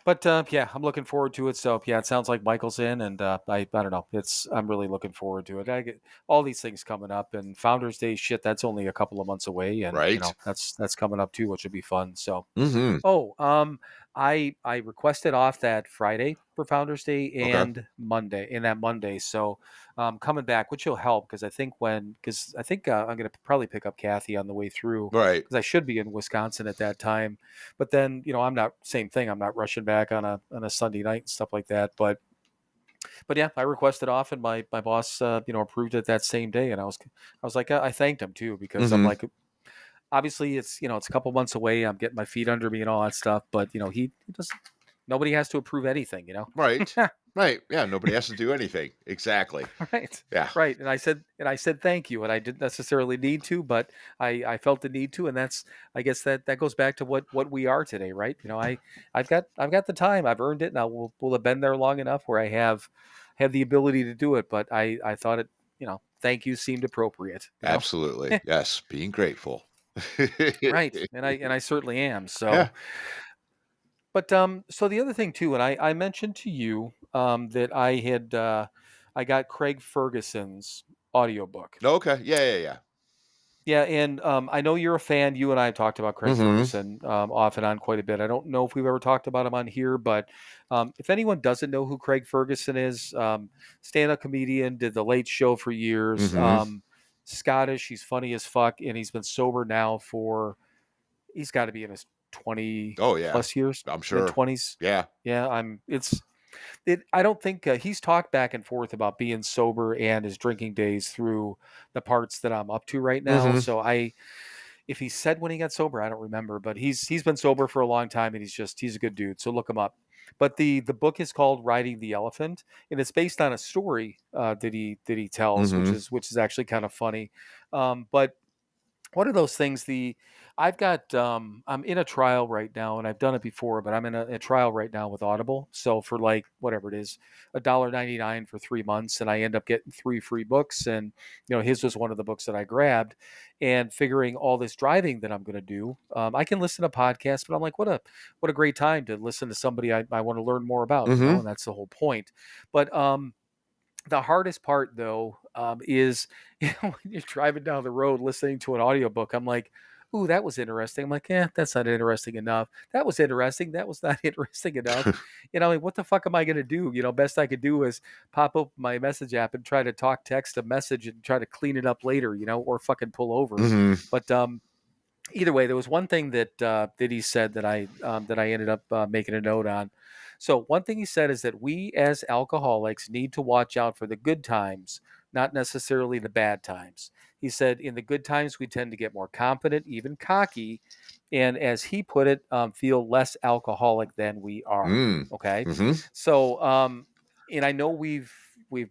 But yeah, I'm looking forward to it. So yeah, it sounds like Michael's in, and I don't know. I'm really looking forward to it. I get all these things coming up, and Founders Day shit. That's only a couple of months away, and Right. that's coming up too, which would be fun. So Mm-hmm. oh, I requested off that Friday for Founders Day Okay. and that Monday. So coming back, which will help, because I think I'm gonna probably pick up Kathy on the way through, Right. because I should be in Wisconsin at that time. But then I'm not, same thing. I'm not rushing back on a Sunday night and stuff like that. But yeah, I requested off, and my boss approved it that same day, and I was like, I thanked him too, because I'm Mm-hmm. like, obviously it's a couple months away. I'm getting my feet under me and all that stuff, but he doesn't. Nobody has to approve anything. Right. Right. Yeah. Nobody has to do anything. Exactly. Right, Yeah. right. And I said thank you, and I didn't necessarily need to, but I felt the need to, and I guess that goes back to what we are today, right? I've got the time, I've earned it, and I will have been there long enough where I have the ability to do it. But I thought it, thank you seemed appropriate. Absolutely. Yes. Being grateful. Right, and I certainly am. Yeah. So. But so the other thing too, and I mentioned to you that I got Craig Ferguson's audiobook. Okay. Yeah. Yeah. Yeah. Yeah, and I know you're a fan. You and I have talked about Craig Mm-hmm. Ferguson off and on quite a bit. I don't know if we've ever talked about him on here, but if anyone doesn't know who Craig Ferguson is, stand-up comedian, did the Late Show for years. Mm-hmm. Scottish, he's funny as fuck, and he's been sober now he's got to be in his 20 Oh yeah. plus years, I'm mid sure. 20s. Yeah. Yeah, I don't think he's talked back and forth about being sober and his drinking days through the parts that I'm up to right now. Mm-hmm. So if he said when he got sober, I don't remember, but he's been sober for a long time, and he's a good dude. So look him up. But the book is called Riding the Elephant, and it's based on a story that he tells, which Mm-hmm. is actually kind of funny. But one of those things, I'm in a trial right now, and I've done it before, but I'm in a trial right now with Audible. So for like whatever it is, $1.99 for 3 months, and I end up getting 3 free books. And his was one of the books that I grabbed. And figuring all this driving that I'm going to do, I can listen to podcasts, but I'm like, what a great time to listen to somebody I want to learn more about, Mm-hmm. and that's the whole point. But the hardest part, though, is when you're driving down the road listening to an audiobook. I'm like, ooh, that was interesting. I'm like, that's not interesting enough. That was interesting. That was not interesting enough. Like, what the fuck am I going to do? Best I could do is pop up my message app and try to text a message and try to clean it up later, or fucking pull over. Mm-hmm. But either way, there was one thing that he said that I ended up making a note on. So one thing he said is that we as alcoholics need to watch out for the good times, not necessarily the bad times. He said in the good times we tend to get more confident, even cocky, and as he put it, feel less alcoholic than we are. Mm. Okay, Hmm. so and I know we've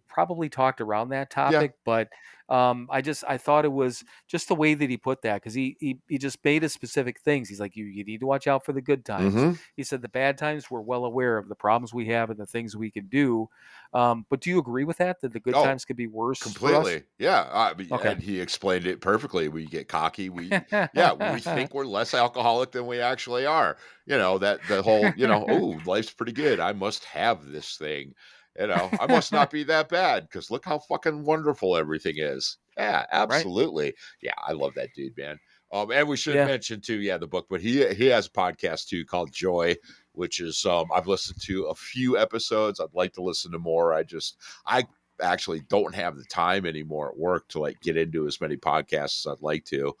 probably talked around that Yeah. topic, but I thought it was just the way that he put that because he just made a specific things. He's like, you need to watch out for the good times. Hmm. He said the bad times we're well aware of the problems we have and the things we can do. But do you agree with that? That the good Oh, times could be worse for us? completely. Yeah. Okay. And he explained it perfectly. We get cocky. We think we're less alcoholic than we actually are. That the whole, oh, life's pretty good. I must have this thing. I must not be that bad because look how fucking wonderful everything is. Yeah, Right. absolutely. Yeah, I love that dude, man. And we should Yeah. mention too, yeah, the book, but he has a podcast too called Joy, which is I've listened to a few episodes. I'd like to listen to more. I actually don't have the time anymore at work to like get into as many podcasts as I'd like to.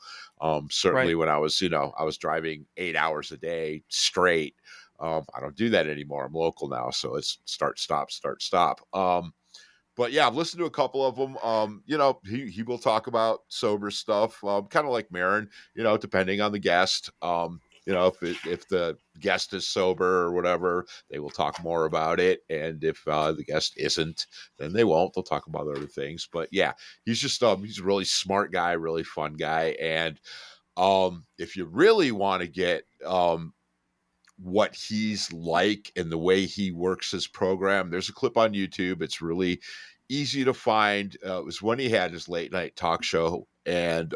Certainly Right. when I was driving 8 hours a day straight. I don't do that anymore. I'm local now, so it's start, stop, start, stop. But yeah, I've listened to a couple of them. He will talk about sober stuff, kind of like Marin, depending on the guest. If the guest is sober or whatever, they will talk more about it. And if the guest isn't, then they won't. They'll talk about other things. But yeah, he's a really smart guy, really fun guy. And if you really want to get what he's like and the way he works his program, there's a clip on YouTube. It's really easy to find. It was when he had his late night talk show, and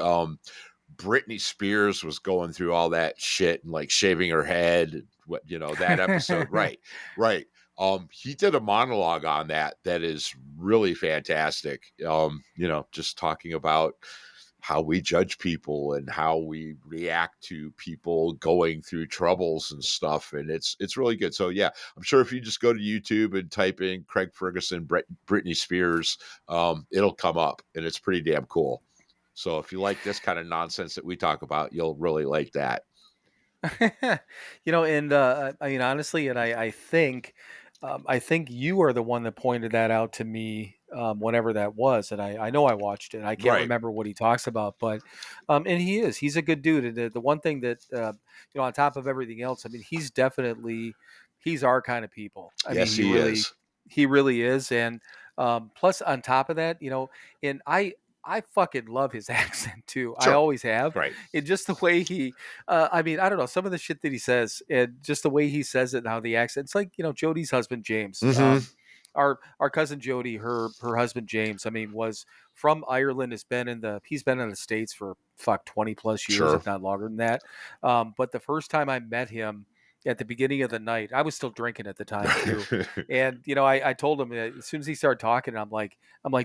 Britney Spears was going through all that shit and like shaving her head. That episode, right, right. He did a monologue on that is really fantastic. Just talking about how we judge people and how we react to people going through troubles and stuff, and it's really good. So yeah, I'm sure if you just go to YouTube and type in Craig Ferguson, Britney Spears, it'll come up, and it's pretty damn cool. So if you like this kind of nonsense that we talk about, you'll really like that. And I mean, honestly, and I think you are the one that pointed that out to me whenever that was, and I know I watched it. I can't Right. remember what he talks about, but and he's a good dude. And the one thing that on top of everything else, I mean, he's our kind of people. I mean, Yes, he is. he really is, and plus on top of that, and I fucking love his accent too. I Sure. always have. Right. And just the way I mean, I don't know, some of the shit that he says and just the way he says it and how the accent, it's like, Jody's husband, James, Mm-hmm. our cousin Jody, her husband, James, I mean, was from Ireland, he's been in the States for 20 plus years, Sure. if not longer than that. But the first time I met him at the beginning of the night, I was still drinking at the time too. And, I told him as soon as he started talking, I'm like,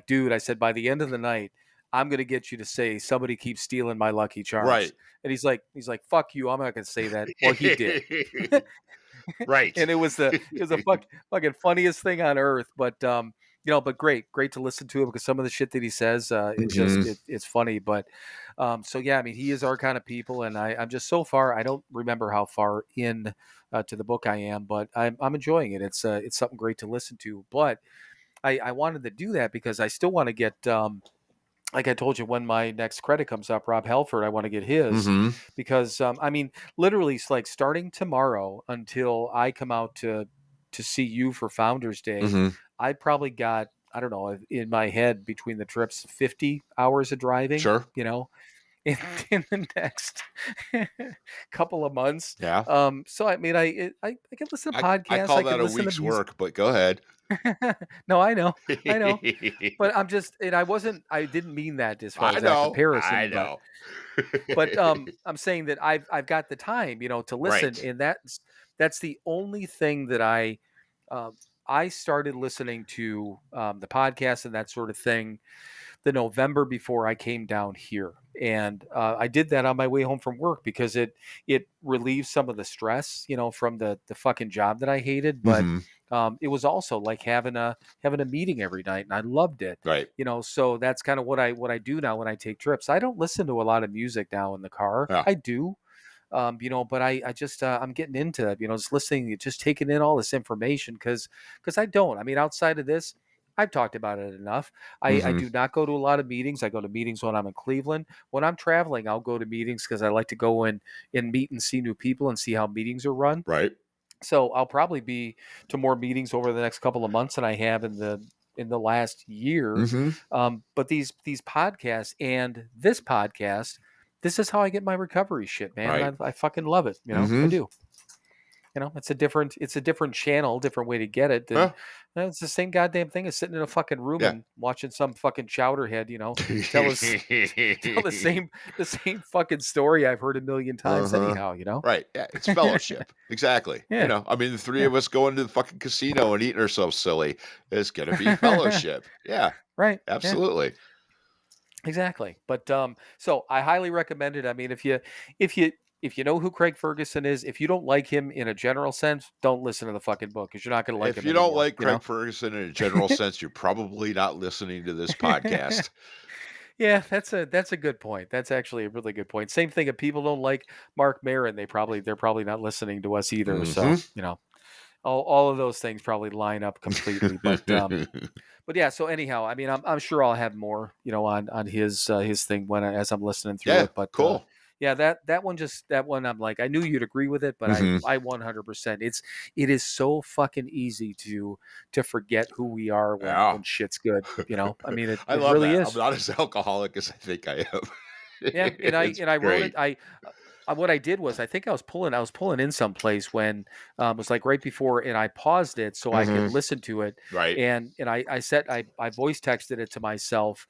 dude, I said, by the end of the night, I'm gonna get you to say somebody keeps stealing my Lucky Charms. Right. And he's like, fuck you. I'm not gonna say that. Well, he did. Right. And it was the fucking funniest thing on earth. But great to listen to him because some of the shit that he says, Mm-hmm. it's funny. But so yeah, I mean, he is our kind of people, and I'm just so far. I don't remember how far in to the book I am, but I'm enjoying it. It's something great to listen to. But I wanted to do that because I still want to get like I told you, when my next credit comes up, Rob Halford, I want to get his Mm-hmm. because I mean, literally, it's like starting tomorrow until I come out to see you for Founders Day. Mm-hmm. I probably got, I don't know, in my head between the trips, 50 hours of driving. Sure. In, in the next couple of months. Yeah. So I mean, I can listen to I podcasts. call I that can a listen to week's music. work, but go ahead. No, I know. But I'm just, and I didn't mean that as far I as that know. I comparison, but know. I'm saying that I've got the time, to listen, Right. and that's the only thing that I started listening to the podcast and that sort of thing the November before I came down here. And I did that on my way home from work because it relieves some of the stress, from the fucking job that I hated. But Mm-hmm. it was also like having a meeting every night, and I loved it. Right. So that's kind of what I do now when I take trips. I don't listen to a lot of music now in the car. Yeah. I do, but I just I'm getting into just listening, just taking in all this information because I don't. I mean, outside of this, I've talked about it enough. I Mm-hmm. do not go to a lot of meetings. I go to meetings when I'm in Cleveland. When I'm traveling, I'll go to meetings because I like to go and meet and see new people and see how meetings are run. Right. So I'll probably be to more meetings over the next couple of months than I have in the last year. Mm-hmm. But these podcasts and this podcast, this is how I get my recovery shit, man, Right. and I fucking love it. I Mm-hmm. do. It's a different channel, different way to get it. And Yeah. it's the same goddamn thing as sitting in a fucking room Yeah. and watching some fucking chowderhead, tell us tell the same fucking story I've heard a million times Uh-huh. anyhow. Right. Yeah. It's fellowship. Exactly. Yeah. I mean, the three Yeah. of us going to the fucking casino and eating ourselves silly is going to be fellowship. Yeah. Right. Yeah. Absolutely. Exactly. But so I highly recommend it. I mean, if you if you know who Craig Ferguson is, if you don't like him in a general sense, don't listen to the fucking book because you're not going to like If him you don't anymore. like Craig Ferguson in a general sense, you're probably not listening to this podcast. Yeah, that's a good point. That's actually a really good point. Same thing. If people don't like Mark Maron, they're probably not listening to us either. So Mm-hmm. all of those things probably line up completely. But yeah. So anyhow, I mean, I'm sure I'll have more on his thing as I'm listening through Yeah. it. But Cool. yeah, that one I'm like, I knew you'd agree with it, but Mm-hmm. I 100%. It is so fucking easy to forget who we are Yeah. when shit's good. I mean, it I it love really that. I'm is. not as alcoholic as I think I am. Yeah, and I It's and I wrote it. great. What I did was I think I was pulling in someplace when it was like right before, and I paused it so I could Mm-hmm. listen to it, Right. and I voice texted it to myself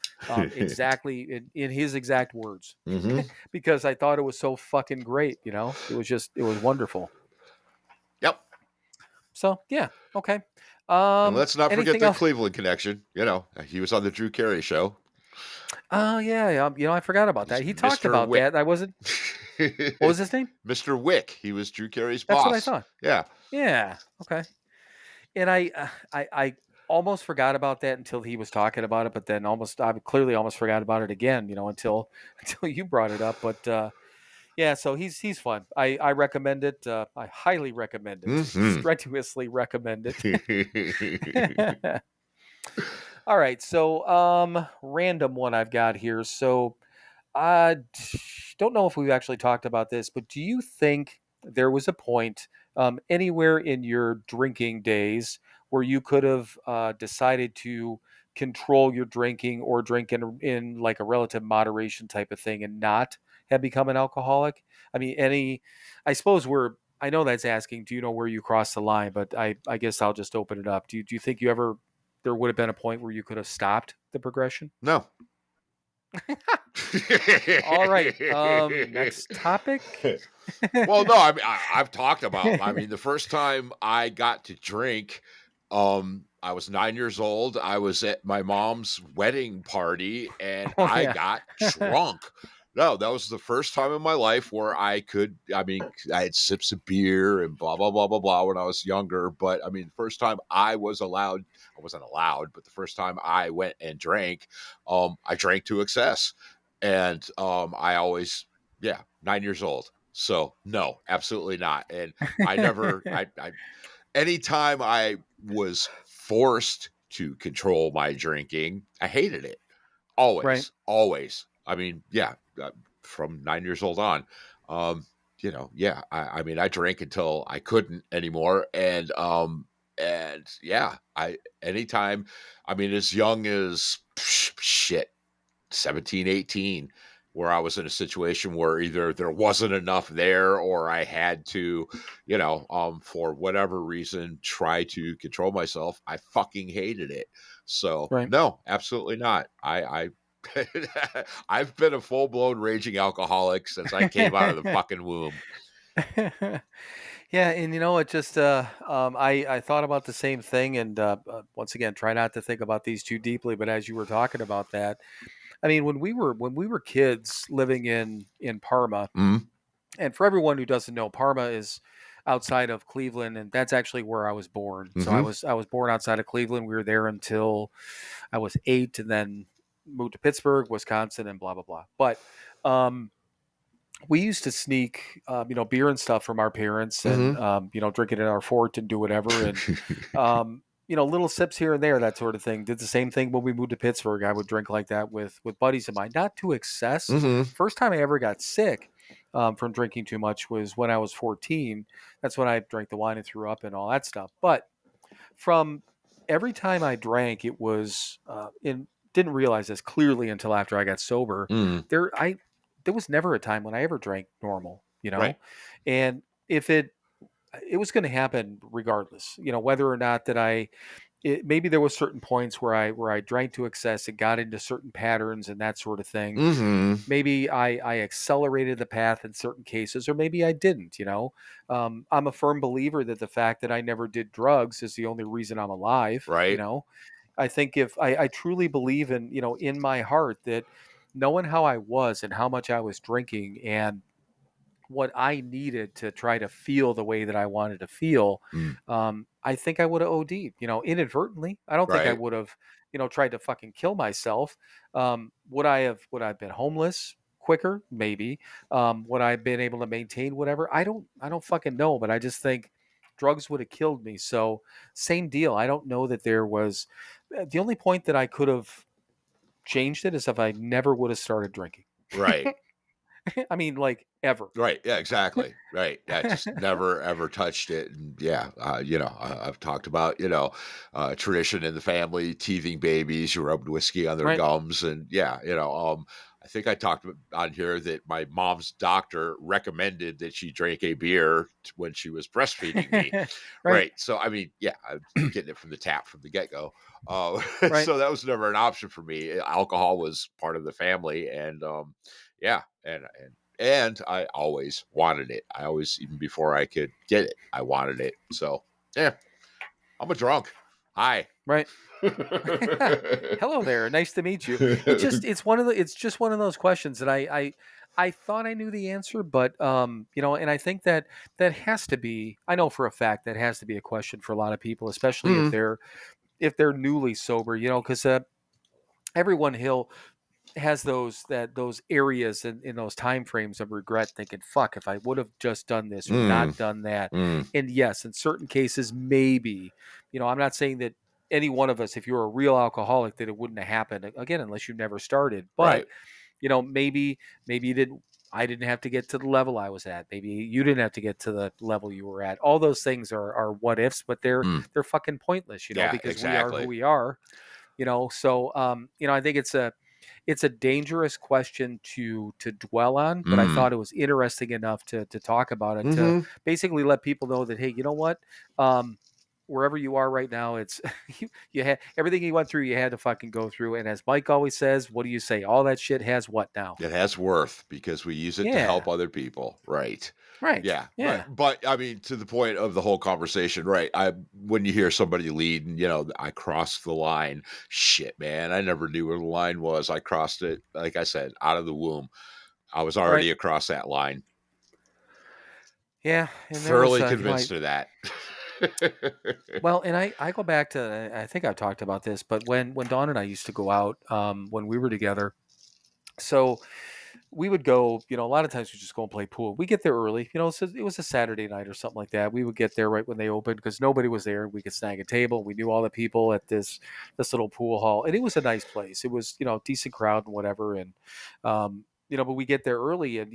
exactly in his exact words Mm-hmm. because I thought it was so fucking great. It was wonderful. Yep. So yeah, okay. And let's not forget Anything the else? Cleveland connection. He was on the Drew Carey show. Oh yeah, I forgot about He's that. He talked Mr. about Wick. that. I wasn't. What was his name? Mr. Wick. He was Drew Carey's That's what I boss. thought. Yeah. Yeah. Okay. And I almost forgot about that until he was talking about it, but then I clearly almost forgot about it again, until until you brought it up. But yeah, so he's fun. I recommend it. I highly recommend it. Mm-hmm. Strenuously recommend it. All right, so random one I've got here. So I don't know if we've actually talked about this, but do you think there was a point anywhere in your drinking days where you could have decided to control your drinking or drink in like a relative moderation type of thing and not have become an alcoholic? I mean, I suppose I know that's asking, do you know where you cross the line? But I guess I'll just open it up. Do you think there would have been a point where you could have stopped the progression? No. All right. Next topic. Well, no, I mean, I've talked about. I mean, the first time I got to drink, I was 9 years old. I was at my mom's wedding party, and Oh I yeah. got drunk. No, that was the first time in my life where I could. I mean, I had sips of beer and blah blah blah blah blah when I was younger. But I mean, the first time I was allowed, I wasn't allowed, but the first time I went and drank, I drank to excess, and I always, yeah, 9 years old. So no, absolutely not. And I never, I anytime I was forced to control my drinking, I hated it. Right. Always, always. I mean, yeah, from 9 years old on, um, yeah. I mean, I drank until I couldn't anymore, and yeah, anytime. I mean, as young as shit, 17, 18, where I was in a situation where either there wasn't enough there or I had to, for whatever reason, try to control myself. I fucking hated it. So Right. no, absolutely not. I've been a full blown raging alcoholic since I came out of the fucking womb. Yeah, and it just I thought about the same thing, and once again, try not to think about these too deeply. But as you were talking about that, I mean, when we were kids living in Parma, Mm-hmm. and for everyone who doesn't know, Parma is outside of Cleveland, and that's actually where I was born. So Mm-hmm. I was born outside of Cleveland. We were there until I was 8, and then moved to Pittsburgh, Wisconsin, and blah blah blah. But um, we used to sneak, beer and stuff from our parents, and Mm-hmm. drink it in our fort and do whatever, and little sips here and there, that sort of thing. Did the same thing when we moved to Pittsburgh. I would drink like that with buddies of mine, not to excess. Mm-hmm. First time I ever got sick from drinking too much was when I was 14. That's when I drank the wine and threw up and all that stuff. But from every time I drank, it was in didn't realize this clearly until after I got sober. Mm-hmm. There was never a time when I ever drank normal, Right. and if it was going to happen regardless, whether or not that maybe there was certain points where I drank to excess and got into certain patterns and that sort of thing. Mm-hmm. Maybe I accelerated the path in certain cases, or maybe I didn't. I'm a firm believer that the fact that I never did drugs is the only reason I'm alive. Right. I think if I truly believe in my heart that knowing how I was and how much I was drinking and what I needed to try to feel the way that I wanted to feel, Mm. I think I would have OD'd, inadvertently. I don't think I Right. would have, tried to fucking kill myself. Would I have been homeless quicker? Maybe. Would I have been able to maintain whatever? I don't fucking know, but I just think drugs would have killed me. So same deal. I don't know that there was the only point that I could have changed it is if I never would have started drinking. Right. I mean, like ever. Right. Yeah, exactly. Right. Yeah. Just never ever touched it. And yeah, I've talked about, tradition in the family, teething babies, you rubbed whiskey on their Right. gums. And yeah, I think I talked on here that my mom's doctor recommended that she drink a beer when she was breastfeeding me. Right. Right. So, I mean, yeah, I'm getting it from the tap from the get go. Right. So that was never an option for me. Alcohol was part of the family. And, yeah. And I always wanted it. I always, even before I could get it, I wanted it. So, yeah, I'm a drunk. Hi. Right. Hello there. Nice to meet you. It's just one of those questions that I thought I knew the answer, but and I think that has to be, I know for a fact that has to be a question for a lot of people, especially Mm, if they're newly sober, because everyone has those areas in those time frames of regret, thinking, fuck, if I would have just done this or mm, not done that. mm, And yes, in certain cases, maybe, I'm not saying that any one of us, if you're a real alcoholic, that it wouldn't have happened again unless you never started. But right. maybe you didn't. I didn't have to get to the level I was at. Maybe you didn't have to get to the level you were at. All those things are what ifs, but Mm, they're fucking pointless, yeah, because we are who exactly. we are. So I think it's a dangerous question to dwell on, but I Mm, thought it was interesting enough to talk about it, to mm-hmm. basically let people know that, hey, you know what, um, wherever you are right now, it's you had everything you went through, you had to fucking go through. And as Mike always says, what do you say? All that shit has what now? It has worth because we use it to Yeah, help other people. Right. right. Yeah. Yeah, But I mean, to the point of the whole conversation, right? When you hear somebody lead and, I crossed the line, shit, man, I never knew where the line was. I crossed it, like I said, out of the womb. I was right. already across that line. Yeah, and there was Thoroughly convinced of that. well, and I go back to, I think I've talked about this, but when Dawn and I used to go out, when we were together, so we would go, a lot of times we just go and play pool. We get there early, so it was a Saturday night or something like that. We would get there right when they opened because nobody was there. We could snag a table. We knew all the people at this little pool hall, and it was a nice place. It was, decent crowd and whatever. And but we get there early, and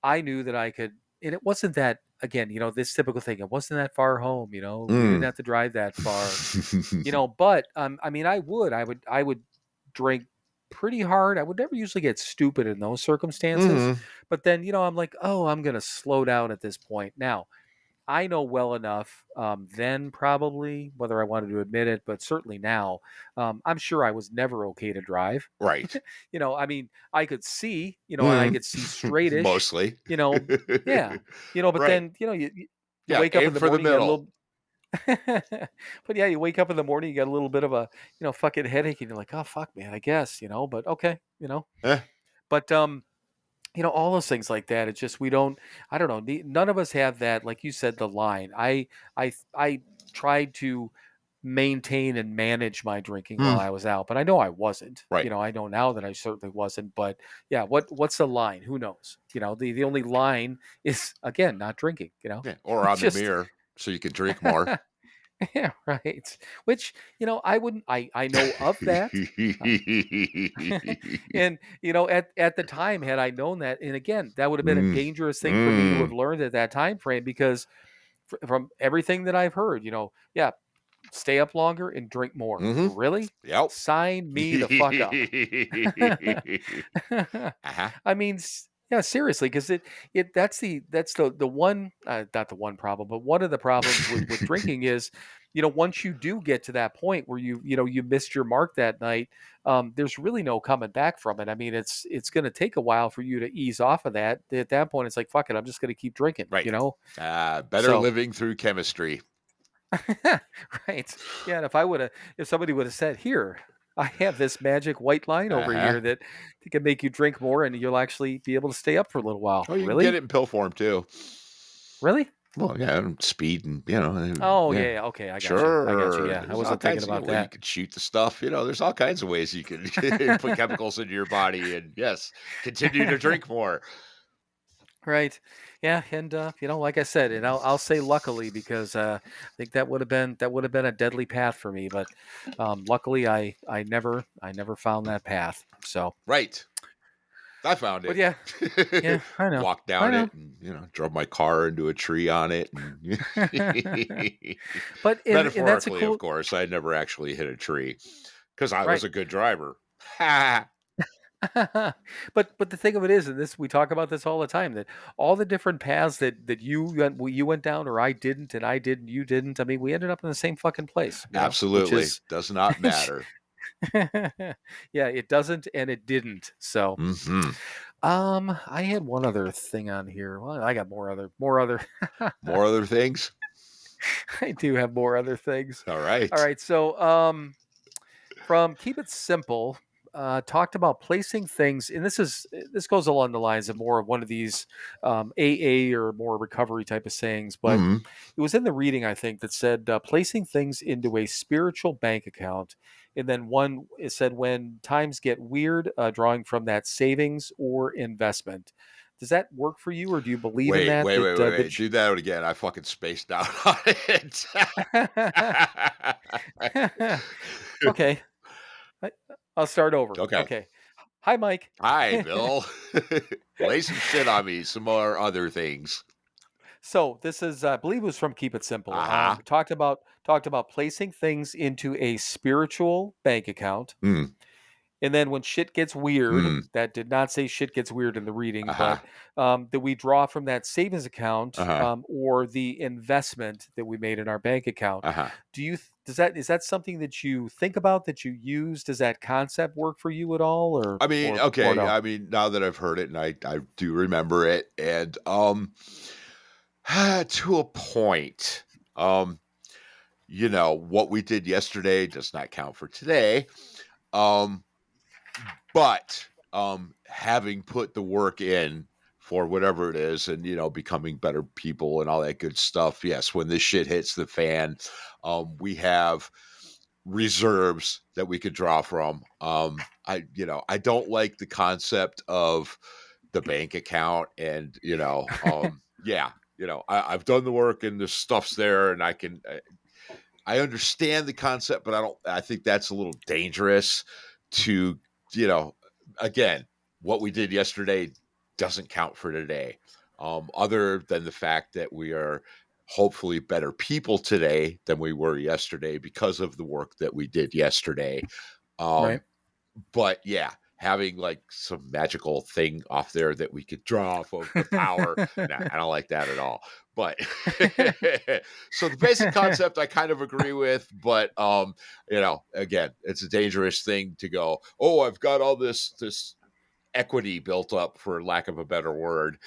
I knew that I could, and it wasn't that, again, this typical thing. It wasn't that far home. We didn't Mm. have to drive that far. But I mean, I would drink pretty hard. I would never usually get stupid in those circumstances, Mhm. but then I'm like, oh, I'm gonna slow down at this point. Now I know well enough, then probably, whether I wanted to admit it, but certainly now, I'm sure I was never okay to drive. Right. I mean, I could see, and I Mhm. could see straightish, Mostly. yeah, but Right. then you Yeah, wake up aim in the for the morning, you get a middle. little. But yeah, you wake up in the morning, you got a little bit of a, fucking headache, and you're like, oh fuck, man, I guess, but okay, Eh. but all those things like that. It's just we don't. I don't know. None of us have that, like you said, the line. I tried to maintain and manage my drinking while Hmm. I was out, but I know I wasn't. Right. I know now that I certainly wasn't. But yeah, what's the line? Who knows? The only line is, again, not drinking. Yeah. Or It's on the just. mirror so you can drink more. Yeah, right. Which, I wouldn't. I know of that. Uh, and at the time, had I known that, and again, that would have been a Mm. dangerous thing for me to have Mm. learned at that time frame, because from everything that I've heard, yeah, stay up longer and drink more. Mm-hmm. Really? Yep. Sign me the fuck up. Uh-huh. I mean, yeah, seriously, because that's the one, not the one problem, but one of the problems with drinking is, once you do get to that point where you missed your mark that night, there's really no coming back from it. I mean, it's going to take a while for you to ease off of that. At that point, it's like, fuck it, I'm just going to keep drinking. Right. Better So. living through chemistry. Right. Yeah, and if somebody would have said, "Here, I have this magic white line over Uh-huh. here that can make you drink more, and you'll actually be able to stay up for a little while." Oh, you can get Really? it in pill form too. Really? Well, yeah, speed and Oh, yeah. yeah, yeah, okay, I got you. I got you. Sure. Yeah, I There's all wasn't thinking kinds of about way you that. can shoot the stuff. There's all kinds of ways you can put chemicals into your body and yes, continue to drink more. Right. Yeah, and like I said, and I'll say luckily, because I think that would have been a deadly path for me, but luckily I never found that path. So, Right. I found but it. yeah, yeah, I know. Walked I down know. it and, drove my car into a tree on it. And But and that's a metaphorically, of cool. course, I never actually hit a tree because I was Right. a good driver. Ha! But the thing of it is, and this we talk about this all the time, that all the different paths that you went down, or I didn't, and I did and you didn't. I mean, we ended up in the same fucking place, which Absolutely. is. Does not matter. Yeah, it doesn't and it didn't. So, Hmm. I had one other thing on here. Well, I got more other. More other things? I do have more other things. All All right. right, so from Keep It Simple, talked about placing things, and this goes along the lines of more of one of these AA or more recovery type of sayings, but Hmm. it was in the reading, I think, that said placing things into a spiritual bank account, and then one it said when times get weird, drawing from that savings or investment. Does that work for you, or do you believe in Wait, that? wait, wait, wait, wait. That Do that again. I fucking spaced out on it. Okay, I- I'll start over. Okay. Okay. Hi, Mike. Hi, Bill. Lay some shit on me. Some more other things. So this is, I believe, it was from Keep It Simple. Uh-huh. Talked about placing things into a spiritual bank account, Mm, and then when shit gets weird, mm, that did not say shit gets weird in the reading, uh-huh. but that we draw from that savings account, Uh-huh. or the investment that we made in our bank account. Uh-huh. Is that something that you think about, that you use? Does that concept work for you at all, or I mean, or okay. no? I mean, now that I've heard it and I do remember it, and to a point. What we did yesterday does not count for today. Um, but having put the work in for whatever it is and becoming better people and all that good stuff, yes, when this shit hits the fan, we have reserves that we could draw from. I don't like the concept of the bank account and yeah, I've done the work and the stuff's there and I understand the concept, but I think that's a little dangerous to, you know, again, what we did yesterday doesn't count for today. Other than the fact that we are hopefully better people today than we were yesterday because of the work that we did yesterday. Right. But yeah, having like some magical thing off there that we could draw off of the power. Nah, I don't like that at all. But so the basic concept I kind of agree with, but again, it's a dangerous thing to go, oh, I've got all this equity built up, for lack of a better word.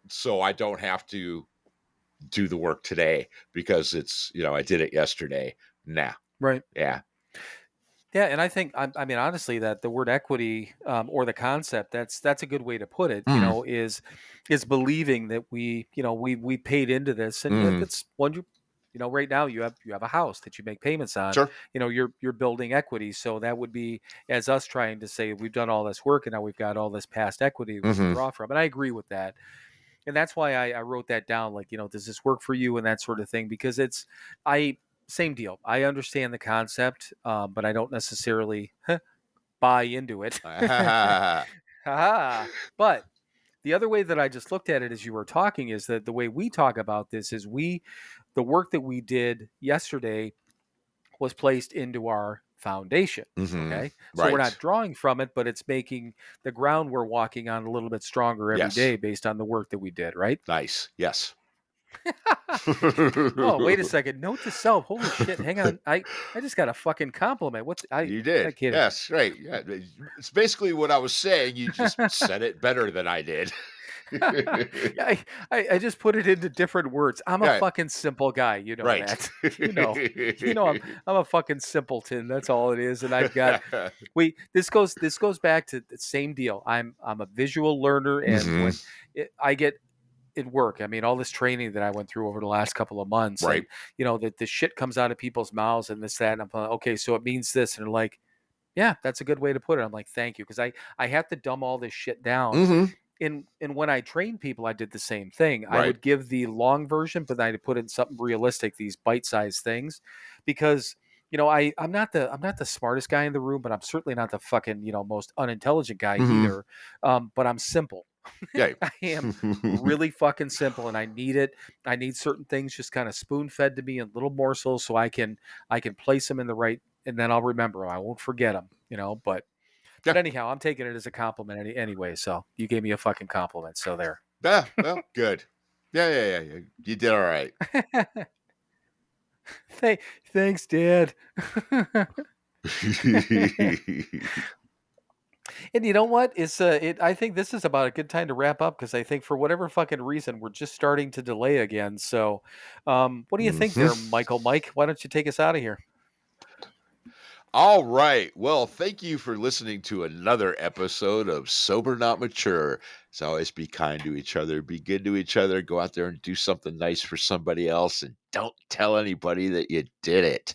So I don't have to do the work today because it's, I did it yesterday. Nah. Right. Yeah. Yeah, and I think I mean honestly that the word equity or the concept that's a good way to put it. Mm. Is believing that we paid into this, and if Mm. it's one right now you have a house that you make payments on. Sure. You're building equity, so that would be as us trying to say we've done all this work and now we've got all this past equity we can Mm-hmm. draw from, and I agree with that. And that's why I wrote that down, like, does this work for you and that sort of thing, because I same deal. I understand the concept, but I don't necessarily buy into it. But the other way that I just looked at it as you were talking is that the way we talk about this is the work that we did yesterday was placed into our foundation. Mm-hmm. Okay. So we're not Right. drawing from it, but it's making the ground we're walking on a little bit stronger every Yes. day based on the work that we did. Right. Nice. Yes. Oh, wait a second. Note to self. Holy shit. Hang on. I just got a fucking compliment. You I did. can't. Yes. Right. Yeah. It's basically what I was saying. You just said it better than I did. I just put it into different words. I'm a Right. fucking simple guy. You know Right. that. I'm a fucking simpleton. That's all it is. And I've got this goes back to the same deal. I'm a visual learner, and Mhm. when I get in work, I mean, all this training that I went through over the last couple of months, Right. and the shit comes out of people's mouths and this, that, and I'm like, okay, so it means this. And they're like, yeah, that's a good way to put it. I'm like, thank you. Cause I have to dumb all this shit down. Mhm. And when I trained people, I did the same thing. I Right. would give the long version, but I would put in something realistic, these bite-sized things, because I'm not the smartest guy in the room, but I'm certainly not the fucking most unintelligent guy Mhm. either. But I'm simple. Yeah. I am really fucking simple, and I need it. I need certain things just kind of spoon fed to me in little morsels, so I can place them in the right, and then I'll remember 'em. I won't forget them. But Yeah. anyhow, I'm taking it as a compliment anyway. So you gave me a fucking compliment. So there. Yeah. Well, good. Yeah. You did all right. Thanks, Dad. And you know what? I think this is about a good time to wrap up, because I think for whatever fucking reason we're just starting to delay again. So, what do you think there, Mhm. Michael? Mike, why don't you take us out of here? All right. Well, thank you for listening to another episode of Sober Not Mature. As always, be kind to each other, be good to each other, go out there and do something nice for somebody else, and don't tell anybody that you did it.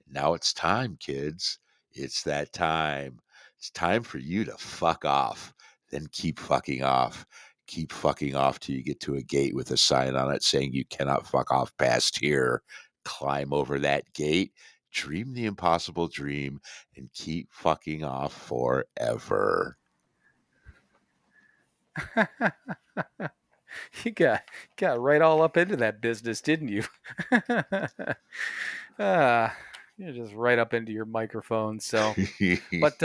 Now it's time, kids. It's that time. It's time for you to fuck off. Then keep fucking off. Keep fucking off till you get to a gate with a sign on it saying you cannot fuck off past here. Climb over that gate, dream the impossible dream, and keep fucking off forever. You got right all up into that business, didn't you? ah, you're just right up into your microphone. So, but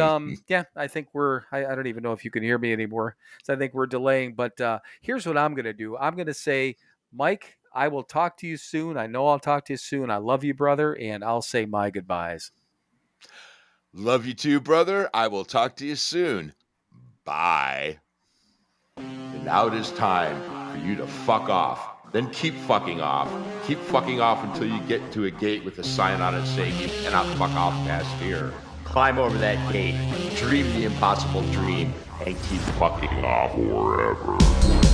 yeah, I think I don't even know if you can hear me anymore. So I think we're delaying. But here's what I'm gonna do. I'm gonna say, Mike, I will talk to you soon. I know I'll talk to you soon. I love you, brother, and I'll say my goodbyes. Love you too, brother. I will talk to you soon. Bye. And now it is time for you to fuck off. Then keep fucking off. Keep fucking off until you get to a gate with a sign on it saying you cannot fuck off past here. Climb over that gate, dream the impossible dream, and keep fucking off forever.